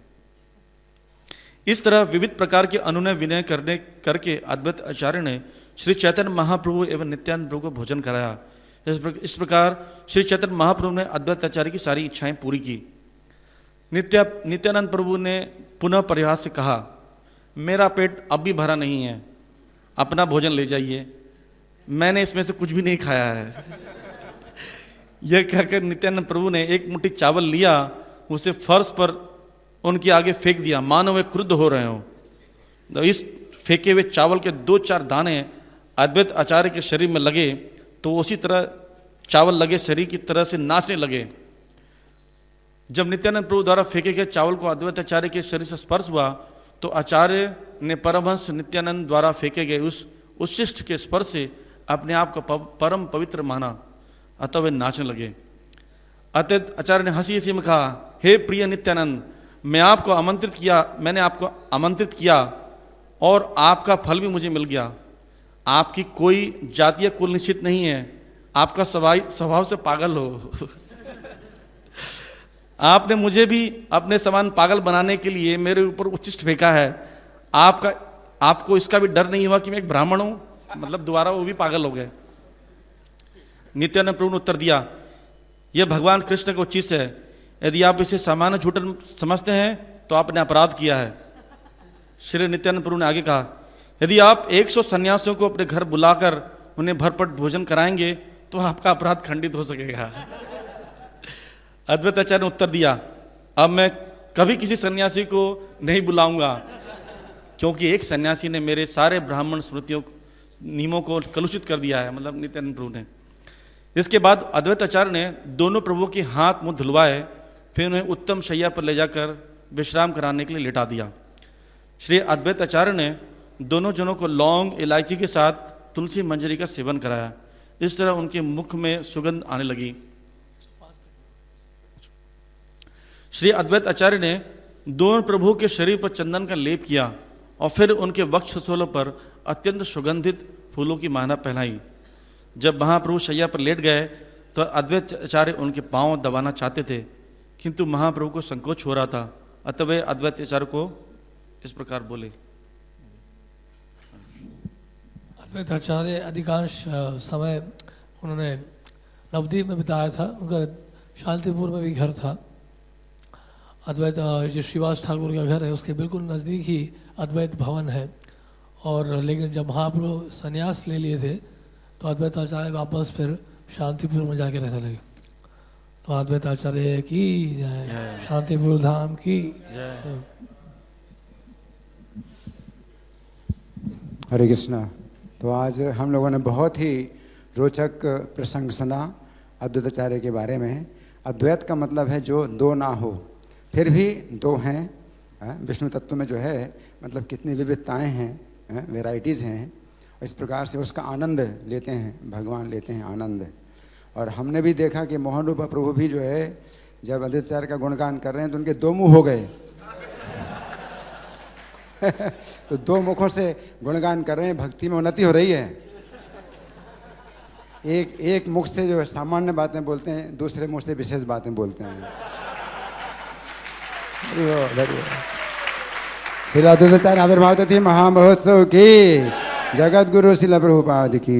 इस तरह विविध प्रकार के अनुनय विनय करके अद्वैत आचार्य ने श्री चैतन्य महाप्रभु एवं नित्यानंद प्रभु को भोजन कराया। इस प्रकार श्री चैतन्य महाप्रभु ने अद्वैत आचार्य की सारी इच्छाएं पूरी की। नित्यानंद प्रभु ने पुनः परिहास से कहा, मेरा पेट अब भी भरा नहीं है, अपना भोजन ले जाइए, मैंने इसमें से कुछ भी नहीं खाया है। यह कहकर नित्यानंद प्रभु ने एक मुट्ठी चावल लिया, उसे फर्श पर उनके आगे फेंक दिया, मानो वे क्रुद्ध हो रहे हो। तो इस फेंके हुए चावल के 2-4 दाने अद्वैत आचार्य के शरीर में लगे तो उसी तरह चावल लगे शरीर की तरह से नाचने लगे। जब नित्यानंद प्रभु द्वारा फेंके गए चावल को अद्वैत आचार्य के शरीर से स्पर्श हुआ तो आचार्य ने परमहंस नित्यानंद द्वारा फेंके गए उस उच्छिष्ट के स्पर्श से अपने आप को परम पवित्र माना, अतः वे नाचने लगे। अतः आचार्य ने हंसी हंसी में कहा, हे प्रिय नित्यानंद, मैंने आपको आमंत्रित किया और आपका फल भी मुझे मिल गया। आपकी कोई जातीय कुल निश्चित नहीं है, आपका स्वभाव से पागल हो। आपने मुझे भी अपने समान पागल बनाने के लिए मेरे ऊपर उच्छिष्ट फेंका है। आपको इसका भी डर नहीं हुआ कि मैं एक ब्राह्मण हूं? मतलब दोबारा वो भी पागल हो गए। नित्यानंद प्रभु ने उत्तर दिया, यह भगवान कृष्ण का उच्छिष्ट है। यदि आप इसे सामान्य झूठन समझते हैं तो आपने अपराध किया है। श्री नित्यानंद प्रभु ने आगे कहा, यदि आप 100 सन्यासियों को अपने घर बुलाकर उन्हें भरपेट भोजन कराएंगे तो आपका अपराध खंडित हो सकेगा। अद्वैत आचार्य ने उत्तर दिया, अब मैं कभी किसी सन्यासी को नहीं बुलाऊंगा, क्योंकि एक सन्यासी ने मेरे सारे ब्राह्मण स्मृतियों नियमों को कलुषित कर दिया है। मतलब नित्यानंद प्रभु ने। इसके बाद अद्वैत आचार्य ने दोनों प्रभुओं के हाथ मुंह धुलवाए, फिर उन्हें उत्तम शैया पर ले जाकर विश्राम कराने के लिए लिटा दिया। श्री अद्वैत आचार्य ने दोनों जनों को लौंग इलायची के साथ तुलसी मंजरी का सेवन कराया। इस तरह उनके मुख में सुगंध आने लगी। श्री अद्वैत आचार्य ने दोनों प्रभुओं के शरीर पर चंदन का लेप किया और फिर उनके वक्षस्थलों पर अत्यंत सुगंधित फूलों की माला पहनाई। जब महाप्रभु शैया पर लेट गए तो अद्वैत आचार्य उनके पांव दबाना चाहते थे, किंतु महाप्रभु को संकोच हो रहा था। अतः वे अद्वैत आचार्य को इस प्रकार बोले। अद्वैत आचार्य अधिकांश समय उन्होंने नवद्वीप में बिताया था। उनका शांतिपुर में भी घर था। अद्वैत जो श्रीवास ठाकुर का घर है उसके बिल्कुल नज़दीक ही अद्वैत भवन है। और लेकिन जब महाप्रभु संन्यास ले लिए थे तो अद्वैत आचार्य वापस फिर शांतिपुर में जाके रहने लगे। तो अद्वैत आचार्य की जय, शांतिपुर धाम की जय। हरे कृष्णा। तो आज हम लोगों ने बहुत ही रोचक प्रसंग सुना अद्वैत आचार्य के बारे में। अद्वैत का मतलब है जो दो ना हो, फिर भी दो हैं। विष्णु तत्व में जो है मतलब कितनी विविधताएं हैं, वैरायटीज़ हैं। इस प्रकार से उसका आनंद लेते हैं, भगवान लेते हैं आनंद। और हमने भी देखा कि मोहन रूप प्रभु भी जो है जब अद्वैत आचार्य का गुणगान कर रहे हैं तो उनके दो मुंह हो गए। तो दो मुखों से गुणगान कर रहे हैं, भक्ति में उन्नति हो रही है। एक मुख से जो सामान्य बातें बोलते हैं, दूसरे मुख से विशेष बातें बोलते हैं। श्री अद्वैत आचार्य आविर्भाव तिथि महामहोत्सव की जगत गुरु श्रील प्रभुपाद की।